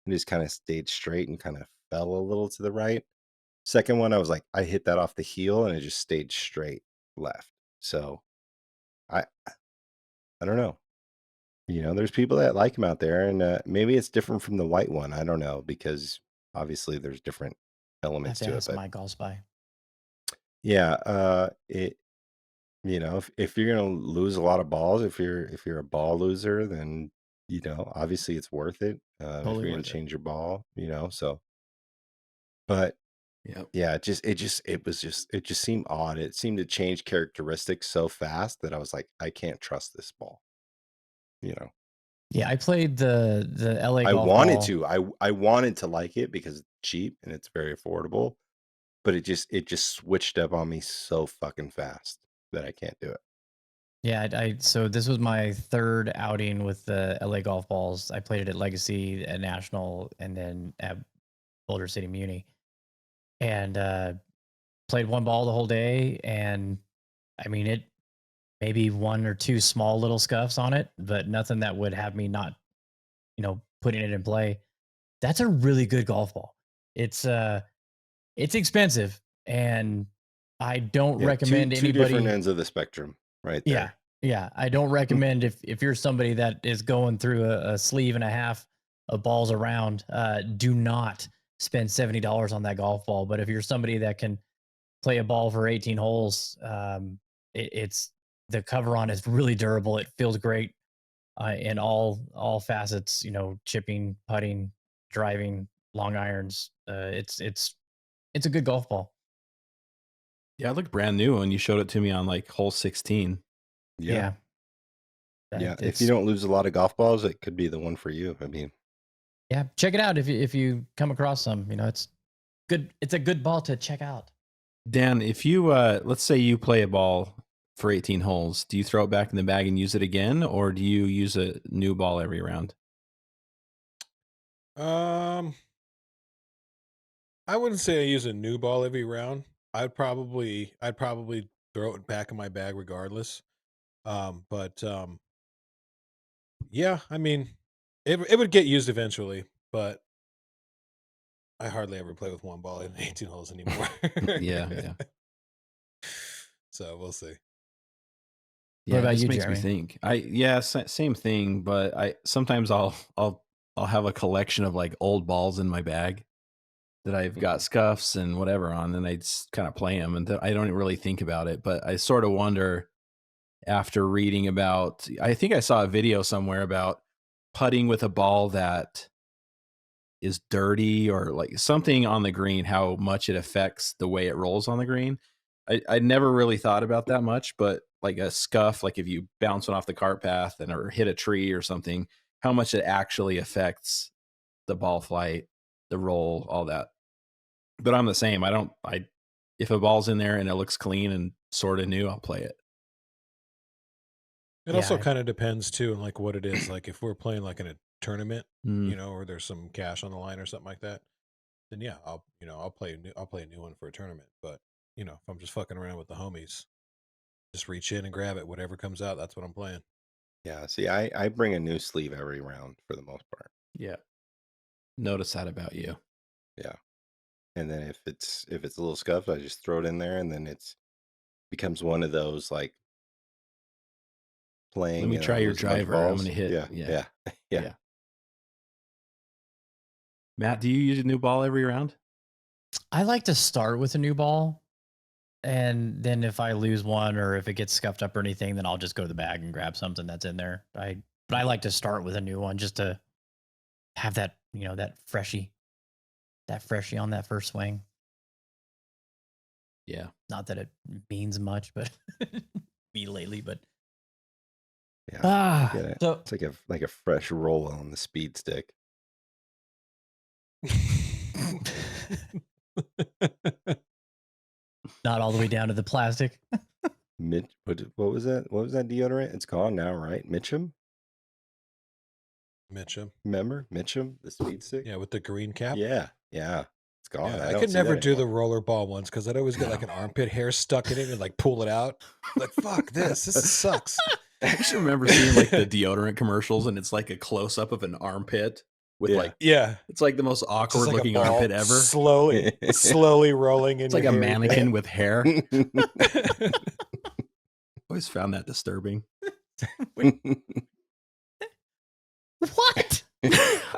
Speaker 2: It just kind of stayed straight and kind of fell a little to the right. Second one, I was like, I hit that off the heel and it just stayed straight left. So I don't know. There's people that like them out there, and maybe it's different from the white one. I don't know, because obviously there's different
Speaker 1: I have
Speaker 2: elements
Speaker 1: to
Speaker 2: to it.
Speaker 1: ask
Speaker 2: But
Speaker 1: my golf spy.
Speaker 2: yeah, if you're gonna lose a lot of balls, if you're a ball loser, then obviously it's worth it. If
Speaker 1: Totally
Speaker 2: you're gonna
Speaker 1: worth it.
Speaker 2: change your ball, so. But
Speaker 4: Yep.
Speaker 2: yeah, it just seemed odd. It seemed to change characteristics so fast that I was like, I can't trust this ball.
Speaker 1: Yeah, I played the LA
Speaker 2: I
Speaker 1: golf
Speaker 2: wanted
Speaker 1: ball.
Speaker 2: to. I wanted to like it because it's cheap and it's very affordable, but it just switched up on me so fucking fast that I can't do it.
Speaker 1: Yeah, so this was my third outing with the LA golf balls. I played it at Legacy, at National, and then at Boulder City Muni, and played one ball the whole day. And I mean, it maybe one or two small little scuffs on it, but nothing that would have me not, putting it in play. That's a really good golf ball. It's expensive, and I don't
Speaker 2: Yeah, two
Speaker 1: recommend
Speaker 2: two different
Speaker 1: anybody.
Speaker 2: ends of the spectrum right
Speaker 1: Yeah,
Speaker 2: there.
Speaker 1: yeah. I don't recommend if you're somebody that is going through a sleeve and a half of balls around, do not spend $70 on that golf ball. But if you're somebody that can play a ball for 18 holes, it's the cover on is really durable. It feels great in all facets. Chipping, putting, driving, long irons. It's a good golf ball.
Speaker 4: Yeah, it looked brand new when you showed it to me on like hole 16.
Speaker 2: Yeah.
Speaker 1: Yeah.
Speaker 2: If you don't lose a lot of golf balls, it could be the one for you. I mean,
Speaker 1: Yeah, check it out if you come across some. It's good. It's a good ball to check out.
Speaker 4: Dan, if you let's say you play a ball for 18 holes, do you throw it back in the bag and use it again, or do you use a new ball every round?
Speaker 3: I wouldn't say I use a new ball every round. I'd probably throw it back in my bag regardless. But yeah, I mean, it would get used eventually, but I hardly ever play with one ball in 18 holes anymore.
Speaker 4: Yeah.
Speaker 3: So we'll see.
Speaker 4: Yeah,
Speaker 1: about
Speaker 4: it just
Speaker 1: you,
Speaker 4: makes me
Speaker 1: Jeremy?
Speaker 4: think. Same thing, but I sometimes I'll have a collection of like old balls in my bag that I've got scuffs and whatever on, and I just kind of play them, and I don't really think about it. But I sort of wonder after reading about. I think I saw a video somewhere about putting with a ball that is dirty or like something on the green, how much it affects the way it rolls on the green. I never really thought about that much, but like a scuff, like if you bounce one off the cart path and or hit a tree or something, how much it actually affects the ball flight, the roll, all that. But I'm the same. If a ball's in there and it looks clean and sort of new, I'll play it.
Speaker 3: It also kind of depends too on like what it is. Like if we're playing like in a tournament,
Speaker 4: Mm.
Speaker 3: or there's some cash on the line or something like that, then yeah, I'll play a new one for a tournament. But if I'm just fucking around with the homies, just reach in and grab it. Whatever comes out, that's what I'm playing.
Speaker 2: yeah. See, I bring a new sleeve every round for the most part.
Speaker 4: Yeah. Notice that about you.
Speaker 2: Yeah. And then if it's a little scuffed, I just throw it in there, and then it's becomes one of those like
Speaker 4: Let
Speaker 2: playing
Speaker 4: me
Speaker 2: and I
Speaker 4: try your
Speaker 2: lose a bunch of
Speaker 4: driver. I'm
Speaker 2: balls.
Speaker 4: gonna hit.
Speaker 2: Yeah.
Speaker 4: Yeah.
Speaker 2: Yeah.
Speaker 4: Matt, do you use a new ball every round?
Speaker 1: I like to start with a new ball, and then if I lose one or if it gets scuffed up or anything, then I'll just go to the bag and grab something that's in there. But I like to start with a new one just to have that that freshie on that first swing.
Speaker 4: Yeah.
Speaker 1: Not that it means much, but me lately. But
Speaker 2: Yeah. Get it.
Speaker 1: so
Speaker 2: It's like a fresh roll on the speed stick.
Speaker 1: not all the way down to the plastic.
Speaker 2: What was that? What was that deodorant? It's gone now, right? Mitchum?
Speaker 3: Mitchum.
Speaker 2: Remember? Mitchum, the speed stick?
Speaker 3: Yeah, with the green cap.
Speaker 2: Yeah. It's gone.
Speaker 3: Yeah,
Speaker 2: I
Speaker 3: I
Speaker 2: don't
Speaker 3: could
Speaker 2: see
Speaker 3: never
Speaker 2: that
Speaker 3: do the
Speaker 2: anymore.
Speaker 3: roller ball ones because I'd always get like an armpit hair stuck in it and like pull it out. Like, fuck this. This sucks.
Speaker 4: I just remember seeing like the deodorant commercials and it's like a close up of an armpit with
Speaker 2: Yeah.
Speaker 4: like
Speaker 3: Yeah.
Speaker 4: it's like the most
Speaker 3: Just
Speaker 4: awkward
Speaker 3: like a
Speaker 4: looking
Speaker 3: ball
Speaker 4: armpit ever.
Speaker 3: slowly rolling in
Speaker 4: It's like
Speaker 3: your
Speaker 4: a
Speaker 3: hairy
Speaker 4: mannequin
Speaker 3: neck.
Speaker 4: with hair. Always found that disturbing.
Speaker 1: What?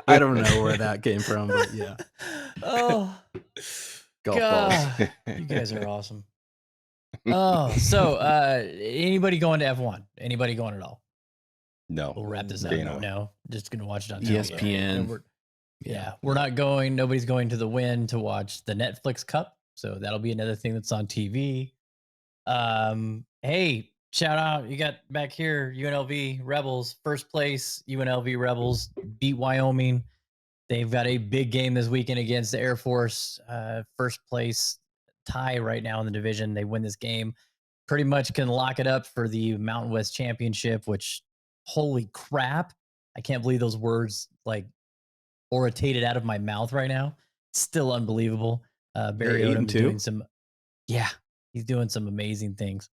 Speaker 4: I don't know where that came from, but yeah.
Speaker 1: Oh,
Speaker 4: Golf balls.
Speaker 1: God. You guys are awesome. Oh, so anybody going to F1? Anybody going at all?
Speaker 2: No.
Speaker 1: We'll wrap this up.
Speaker 2: Staying away.
Speaker 1: No, just gonna watch it on TV.
Speaker 4: ESPN.
Speaker 1: We're- yeah, we're not going. Nobody's going to the Win to watch the Netflix Cup, so that'll be another thing that's on TV. Hey, shout out! You got back here UNLV Rebels, first place. UNLV Rebels beat Wyoming. They've got a big game this weekend against the Air Force. First place tie right now in the division. They win this game, pretty much can lock it up for the Mountain West Championship. Which, holy crap! I can't believe those words like orated out of my mouth right now. Still unbelievable. Barry
Speaker 4: They 8-2?
Speaker 1: Odom is doing some, yeah, he's doing some amazing things.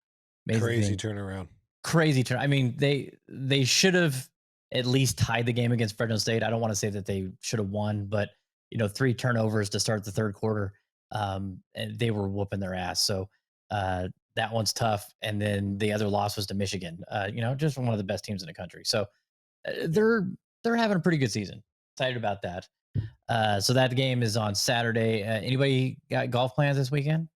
Speaker 3: Crazy
Speaker 1: things.
Speaker 3: turnaround.
Speaker 1: Crazy turn. I mean, they should have at least tied the game against Fresno State. I don't want to say that they should have won, but 3 turnovers to start the third quarter, and they were whooping their ass. So that one's tough. And then the other loss was to Michigan. Just one of the best teams in the country. So they're having a pretty good season. Excited about that. So that game is on Saturday. Anybody got golf plans this weekend?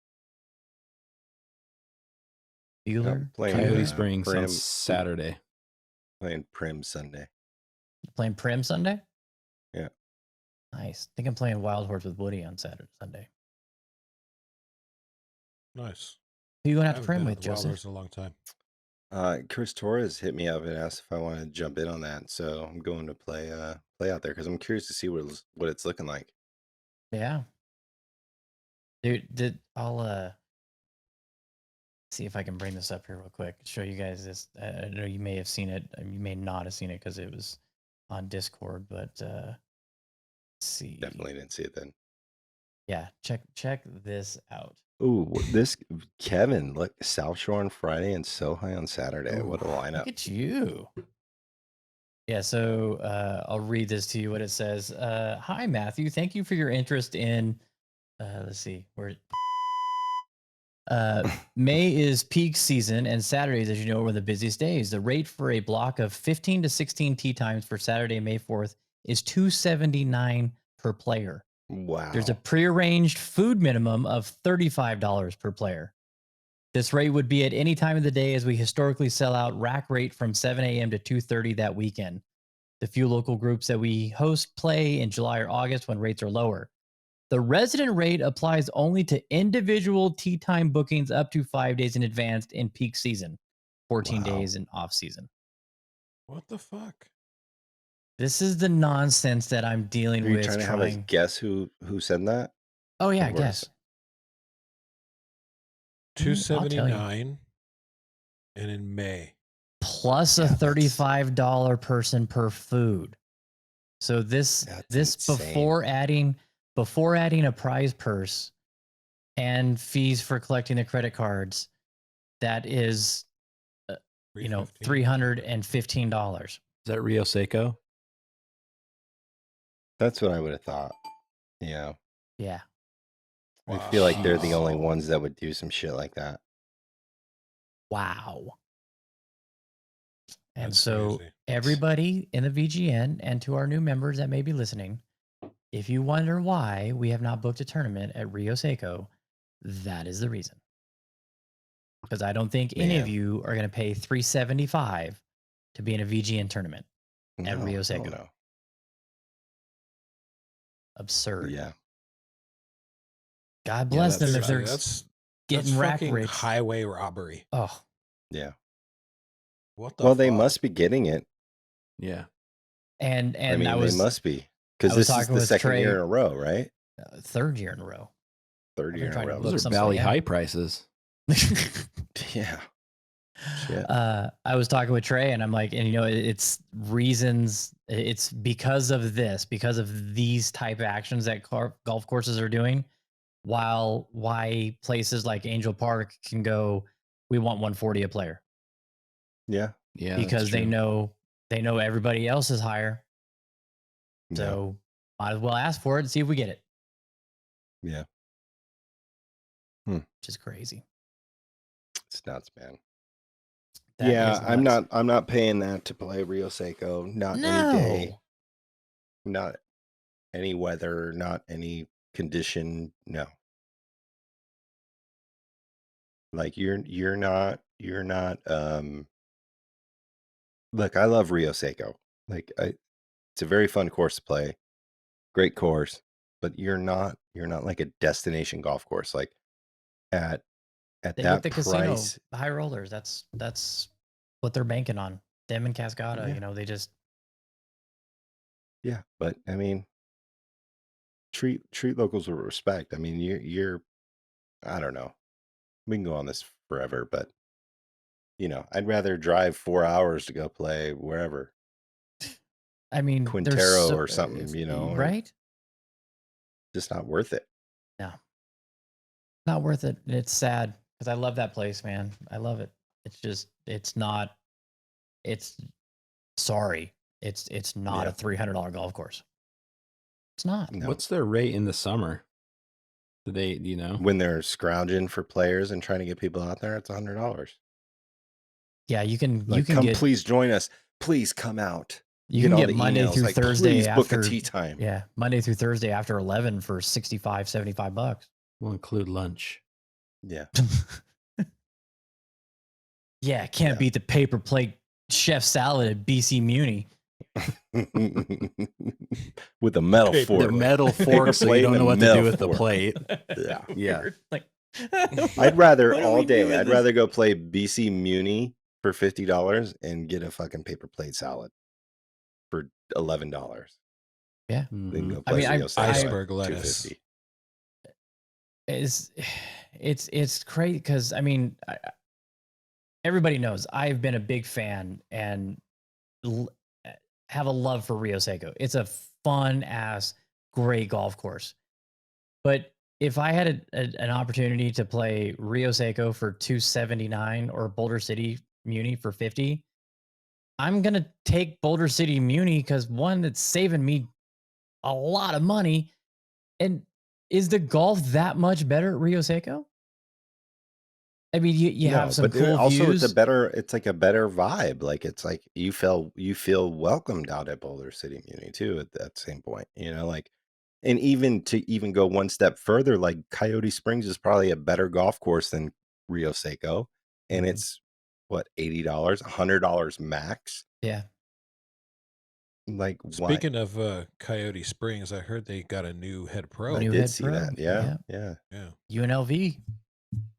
Speaker 1: Bueller?
Speaker 2: Playing
Speaker 4: Coyote
Speaker 2: uh,
Speaker 4: Springs on
Speaker 2: Prim,
Speaker 4: Saturday.
Speaker 2: playing Prim Sunday.
Speaker 1: Playing Prim Sunday?
Speaker 2: Yeah.
Speaker 1: Nice. I think I'm playing Wild Horse with Woody on Sunday.
Speaker 3: Nice.
Speaker 1: Who you going
Speaker 3: I
Speaker 1: to have to
Speaker 3: haven't
Speaker 1: Prim
Speaker 3: been
Speaker 1: with,
Speaker 3: at the Wild
Speaker 1: Joseph?
Speaker 3: Horse in a long time.
Speaker 2: Chris Torres hit me up and asked if I want to jump in on that. So I'm going to play out there because I'm curious to see what it's looking like.
Speaker 1: Yeah. Dude, I'll see if I can bring this up here real quick. Show you guys this. I know you may have seen it. You may not have seen it because it was on Discord, but let's see.
Speaker 2: Definitely didn't see it then.
Speaker 1: Yeah, check this out.
Speaker 2: Ooh, this Kevin, look, South Shore on Friday and SoHi on Saturday.
Speaker 3: Ooh,
Speaker 2: What a lineup.
Speaker 1: Look at you. Yeah, so I'll read this to you what it says. Hi, Matthew. Thank you for your interest in, let's see, where May is peak season, and Saturdays, as you know, are the busiest days. The rate for a block of 15 to 16 tee times for Saturday, May 4th is $279 per player.
Speaker 2: Wow.
Speaker 1: There's a prearranged food minimum of $35 per player. This rate would be at any time of the day, as we historically sell out rack rate from 7 a.m. to 2:30 that weekend. The few local groups that we host play in July or August when rates are lower. The resident rate applies only to individual tee time bookings up to 5 days in advance in peak season, 14
Speaker 2: Wow.
Speaker 1: days in off season.
Speaker 3: What the fuck?
Speaker 1: This is the nonsense that I'm dealing
Speaker 2: Are you
Speaker 1: with.
Speaker 2: trying to have us guess who said that?
Speaker 1: Oh yeah,
Speaker 2: Or
Speaker 1: guess. I'll tell you.
Speaker 3: $279 and in May.
Speaker 1: Plus a
Speaker 2: Yeah, that's-
Speaker 1: $35 person per food. So this
Speaker 2: That's
Speaker 1: before
Speaker 2: insane.
Speaker 1: adding a prize purse and fees for collecting the credit cards, that is
Speaker 3: $315.
Speaker 1: $315.
Speaker 4: Is that Rio Secco?
Speaker 2: That's what I would have thought. Yeah.
Speaker 1: Yeah.
Speaker 2: I feel like they're the only
Speaker 3: Wow.
Speaker 2: ones that would do some shit like that.
Speaker 1: Wow. And
Speaker 3: That's
Speaker 1: so
Speaker 3: crazy.
Speaker 1: everybody in the VGN and to our new members that may be listening, if you wonder why we have not booked a tournament at Rio Secco, that is the reason. Because I don't think any of
Speaker 2: Man.
Speaker 1: you are going to pay $375 to be in a VGN tournament. At
Speaker 2: No,
Speaker 1: Rio
Speaker 2: hell
Speaker 1: Secco.
Speaker 2: no.
Speaker 1: Absurd.
Speaker 2: Yeah.
Speaker 1: God bless them if
Speaker 3: That's-
Speaker 1: they're
Speaker 3: that's
Speaker 1: getting rack
Speaker 3: fucking
Speaker 1: rates.
Speaker 3: highway robbery.
Speaker 1: Oh,
Speaker 2: Yeah.
Speaker 3: What the
Speaker 2: Well, they
Speaker 3: fuck?
Speaker 2: must be getting it.
Speaker 4: Yeah.
Speaker 1: and
Speaker 2: I mean,
Speaker 1: I
Speaker 2: they
Speaker 1: was
Speaker 2: must be.
Speaker 1: I
Speaker 2: Because
Speaker 1: was
Speaker 2: this is
Speaker 1: talking
Speaker 2: the
Speaker 1: with
Speaker 2: second
Speaker 1: Trey-
Speaker 2: year in a row, right?
Speaker 1: third year in a row.
Speaker 2: Third
Speaker 1: I've
Speaker 2: year
Speaker 1: been
Speaker 2: in a
Speaker 1: trying to
Speaker 2: row.
Speaker 1: book
Speaker 4: Those are
Speaker 1: something,
Speaker 4: Valley
Speaker 1: yeah.
Speaker 4: High prices.
Speaker 2: Yeah. Shit.
Speaker 1: I was talking with Trey, and I'm like, and it's reasons. It's because of this, because of these type of actions that golf courses are doing. Why places like Angel Park can go, we want 140 a player
Speaker 2: Yeah.
Speaker 4: Yeah. that's
Speaker 1: because they
Speaker 4: true.
Speaker 1: know everybody else is higher.
Speaker 2: Yeah.
Speaker 1: So Might as well ask for it and see if we get it.
Speaker 2: Yeah.
Speaker 1: Which is crazy.
Speaker 2: It's nuts, man.
Speaker 1: That is
Speaker 2: Yeah, I'm
Speaker 1: nuts.
Speaker 2: not paying that to play Rio Secco. Not any day.
Speaker 1: No.
Speaker 2: Not any weather, not any condition. No. Like you're not look, I love Rio Secco. Like it's a very fun course to play. Great course, but you're not like a destination golf course. Like at
Speaker 1: They hit
Speaker 2: that
Speaker 1: the casino,
Speaker 2: price,
Speaker 1: the high rollers. That's what they're banking on. Them and Cascada,
Speaker 2: Yeah.
Speaker 1: you know, they just
Speaker 2: yeah. But I mean, treat locals with respect. I mean, you're I don't know. We can go on this forever, but I'd rather drive 4 hours to go play wherever,
Speaker 1: I mean, they're
Speaker 2: Quintero
Speaker 1: so
Speaker 2: or something, or
Speaker 1: right?
Speaker 2: just not worth it.
Speaker 1: No. Not worth it. And it's sad because I love that place, man. I love it. It's just it's not it's sorry. It's not
Speaker 2: Yeah.
Speaker 1: a $300 golf course. It's not.
Speaker 2: No.
Speaker 4: What's their rate in the summer? Do they,
Speaker 2: When they're scrounging for players and trying to get people out there, it's $100.
Speaker 1: Yeah, you can
Speaker 2: Like,
Speaker 1: you can get
Speaker 2: please join us. Please come out.
Speaker 1: you
Speaker 2: Get
Speaker 1: can
Speaker 2: all
Speaker 1: get
Speaker 2: the
Speaker 1: Monday
Speaker 2: emails.
Speaker 1: through
Speaker 2: Like,
Speaker 1: Thursday
Speaker 2: please book
Speaker 1: after
Speaker 2: a tea time.
Speaker 1: Yeah, Monday through Thursday after 11 for $65-$75.
Speaker 4: will include lunch?
Speaker 2: Yeah.
Speaker 1: Yeah, can't
Speaker 2: Yeah.
Speaker 1: beat the paper plate chef salad at BC Muni.
Speaker 2: With a metal
Speaker 3: Paper
Speaker 2: fork.
Speaker 4: The metal fork, so
Speaker 2: plate
Speaker 4: you don't
Speaker 2: and
Speaker 4: know
Speaker 2: a
Speaker 4: what to do
Speaker 2: metal
Speaker 4: with the
Speaker 2: fork.
Speaker 4: plate.
Speaker 2: Yeah.
Speaker 4: Yeah.
Speaker 1: Like,
Speaker 2: I'd rather
Speaker 1: what are
Speaker 2: all
Speaker 1: we
Speaker 2: day.
Speaker 1: doing
Speaker 2: I'd
Speaker 1: this-
Speaker 2: rather go play BC Muni for $50 and get a fucking paper plate salad for $11.
Speaker 1: Yeah.
Speaker 2: Then go
Speaker 4: Mhm.
Speaker 2: play
Speaker 1: mean,
Speaker 2: Rio Secco at
Speaker 3: Iceberg lettuce.
Speaker 2: $250.
Speaker 1: It's crazy because I mean everybody knows I've been a big fan and have a love for Rio Secco. It's a fun ass great golf course. But if I had an opportunity to play Rio Secco for $279 or Boulder City Muni for $50, I'm gonna take Boulder City Muni because one, it's saving me a lot of money. And is the golf that much better at Rio Secco? I mean, you
Speaker 2: No,
Speaker 1: have some
Speaker 2: but
Speaker 1: cool
Speaker 2: also
Speaker 1: views.
Speaker 2: it's like a better vibe. Like it's like you feel welcomed out at Boulder City Muni too at that same point. Like, and even to go one step further, like Coyote Springs is probably a better golf course than Rio Secco, and
Speaker 3: Mhm.
Speaker 2: it's what, $80, $100 max.
Speaker 1: Yeah.
Speaker 2: Like, why?
Speaker 3: Speaking of Coyote Springs, I heard they got a new head pro.
Speaker 2: I
Speaker 1: new
Speaker 2: did
Speaker 1: head
Speaker 2: see
Speaker 1: pro.
Speaker 2: that. Yeah, yeah,
Speaker 3: Yeah.
Speaker 1: UNLV.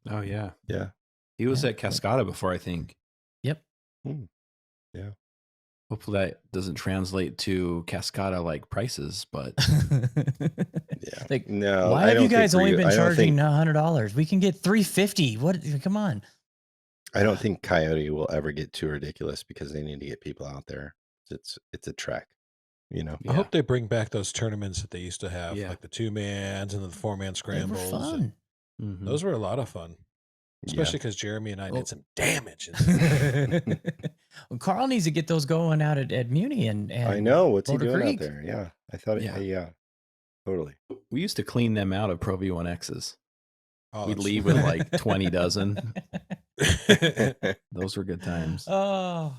Speaker 4: Oh yeah.
Speaker 2: yeah.
Speaker 4: He was
Speaker 1: Yeah.
Speaker 4: at Cascada before, I think.
Speaker 1: Yep.
Speaker 2: Hmm. Yeah.
Speaker 4: Hopefully that doesn't translate to Cascada like prices, but
Speaker 2: Yeah.
Speaker 1: Like,
Speaker 2: No,
Speaker 1: why
Speaker 2: I
Speaker 1: have you
Speaker 2: don't think
Speaker 1: guys only been
Speaker 2: I don't
Speaker 1: charging
Speaker 2: think
Speaker 1: $100? We can get $350. What? Come on.
Speaker 2: I don't think Coyote will ever get too ridiculous because they need to get people out there. It's a trek,
Speaker 3: I
Speaker 4: yeah.
Speaker 3: hope they bring back those tournaments that they used to have,
Speaker 4: Yeah.
Speaker 3: like the 2-mans and the 4-man
Speaker 1: They were
Speaker 3: scrambles.
Speaker 1: fun.
Speaker 4: Mhm.
Speaker 3: Those were a lot of fun,
Speaker 2: Yeah.
Speaker 3: especially because Jeremy and I
Speaker 1: Well-
Speaker 3: did some damage. In there.
Speaker 1: Well, Carl needs to get those going out at Muni and
Speaker 2: I know. What's he
Speaker 1: Boulder
Speaker 2: doing
Speaker 1: Creek.
Speaker 2: out there? Yeah. I thought
Speaker 4: Yeah.
Speaker 2: yeah, totally.
Speaker 4: We used to clean them out of Pro V1Xs.
Speaker 3: Oh,
Speaker 4: We'd
Speaker 3: that's-
Speaker 4: leave with like 20 dozen. Those were good times.
Speaker 1: Oh,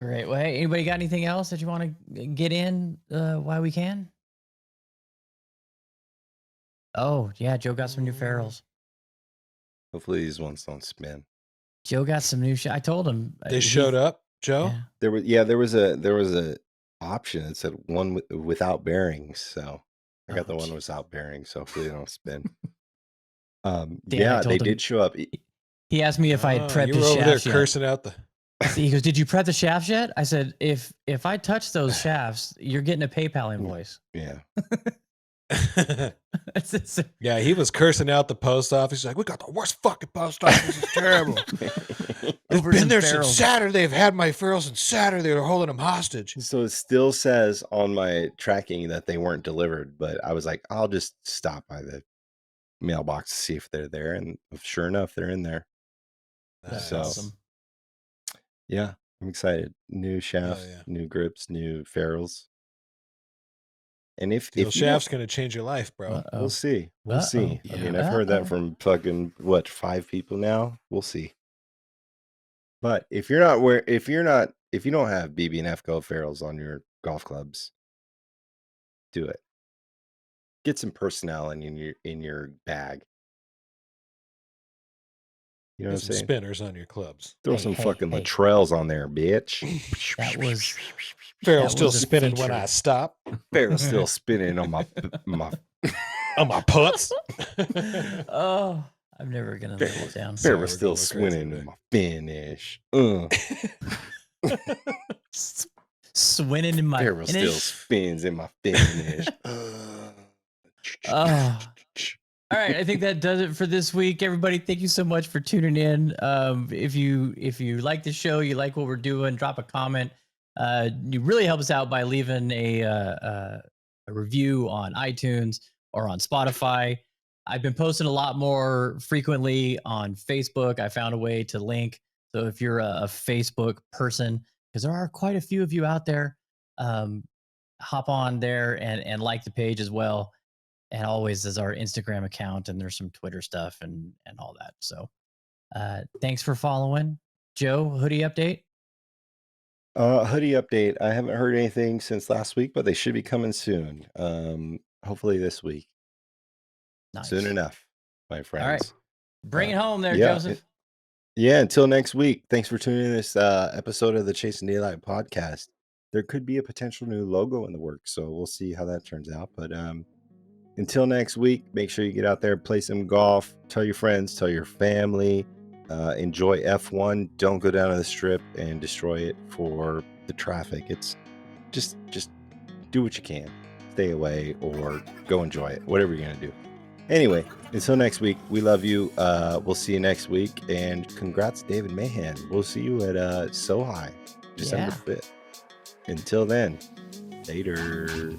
Speaker 1: great. Well, hey, anybody got anything else that you want to get in while we can? Oh, yeah. Joe got some new ferrules.
Speaker 2: Hopefully these ones don't spin.
Speaker 1: Joe got some new shit. I told him.
Speaker 3: They showed up, Joe.
Speaker 1: Yeah.
Speaker 2: There was a option that said one without bearings. So I got
Speaker 1: Oh,
Speaker 2: the one
Speaker 1: gee.
Speaker 2: without bearings. So hopefully they don't spin.
Speaker 1: Dan, I
Speaker 2: Yeah, they
Speaker 1: told him-
Speaker 2: did show up.
Speaker 1: He asked me if I had prepped
Speaker 3: you
Speaker 1: his
Speaker 3: were over there
Speaker 1: shafts yet.
Speaker 3: cursing out the.
Speaker 1: He goes, "Did you prep the shafts yet?" I said, "If I touch those shafts, you're getting a PayPal invoice."
Speaker 2: Yeah.
Speaker 1: It's-
Speaker 3: Yeah, he was cursing out the post office. He's like, "We got the worst fucking post office. It's terrible. They've
Speaker 1: Over
Speaker 3: been
Speaker 1: some
Speaker 3: there
Speaker 1: ferrules.
Speaker 3: since Saturday. They've had my ferals since Saturday. They're holding them hostage."
Speaker 2: So it still says on my tracking that they weren't delivered, but I was like, I'll just stop by the mailbox to see if they're there, and sure enough, they're in there.
Speaker 1: That's
Speaker 2: So-
Speaker 1: awesome.
Speaker 2: Yeah, I'm excited. New shaft,
Speaker 3: yeah.
Speaker 2: new grips, new ferrules. And if
Speaker 3: Steel
Speaker 2: if you don't,
Speaker 3: shaft's gonna change your life, bro.
Speaker 1: Uh-oh.
Speaker 2: we'll see. We'll see. I mean,
Speaker 4: Yeah.
Speaker 2: I've heard
Speaker 1: Uh-oh.
Speaker 2: that from fucking what 5 people now. We'll see. But if you don't have BB&F Go ferrules on your golf clubs, do it. Get some personnel in your bag. You know
Speaker 3: Get
Speaker 2: what I'm
Speaker 3: some
Speaker 2: saying?
Speaker 3: spinners on your clubs.
Speaker 2: Throw
Speaker 1: Hey,
Speaker 2: some
Speaker 1: hey,
Speaker 2: fucking
Speaker 1: hey.
Speaker 2: latrels on there, bitch.
Speaker 1: That was
Speaker 3: Ferrule's
Speaker 1: That
Speaker 3: still
Speaker 1: was a
Speaker 3: spinning when
Speaker 1: feature.
Speaker 3: I stop
Speaker 2: Ferrule's still spinning on my
Speaker 3: on my putts.
Speaker 1: oh, I'm never gonna live it down.
Speaker 3: Sorry,
Speaker 2: Ferrule's
Speaker 3: we're
Speaker 2: still
Speaker 3: going crazy
Speaker 2: swinging
Speaker 3: today.
Speaker 2: on my finish.
Speaker 1: Swinning in my
Speaker 2: Ferrule still
Speaker 1: finish.
Speaker 2: spins in my finish.
Speaker 1: Oh. All right, I think that does it for this week. Everybody, thank you so much for tuning in. If you like the show, you like what we're doing, drop a comment. You really help us out by leaving a review on iTunes or on Spotify. I've been posting a lot more frequently on Facebook. I found a way to link. So if you're a Facebook person, because there are quite a few of you out there, hop on there and like the page as well. And always is our Instagram account, and there's some Twitter stuff and all that. So thanks for following. Joe, hoodie update?
Speaker 2: Hoodie update. I haven't heard anything since last week, but they should be coming soon. Hopefully this week.
Speaker 1: Nice.
Speaker 2: Soon enough, my friends.
Speaker 1: Bring it home there,
Speaker 2: yeah,
Speaker 1: Joseph.
Speaker 2: Yeah, until next week. Thanks for tuning in to this episode of the Chasing Daylight podcast. There could be a potential new logo in the works, so we'll see how that turns out. But until next week, make sure you get out there, play some golf, tell your friends, tell your family, enjoy F1. Don't go down to the strip and destroy it for the traffic. It's just do what you can. Stay away or go enjoy it, whatever you're going to do. Anyway, until next week, we love you. We'll see you next week. And congrats, David Mahan. We'll see you at SoHi, December 5th. Until then, later.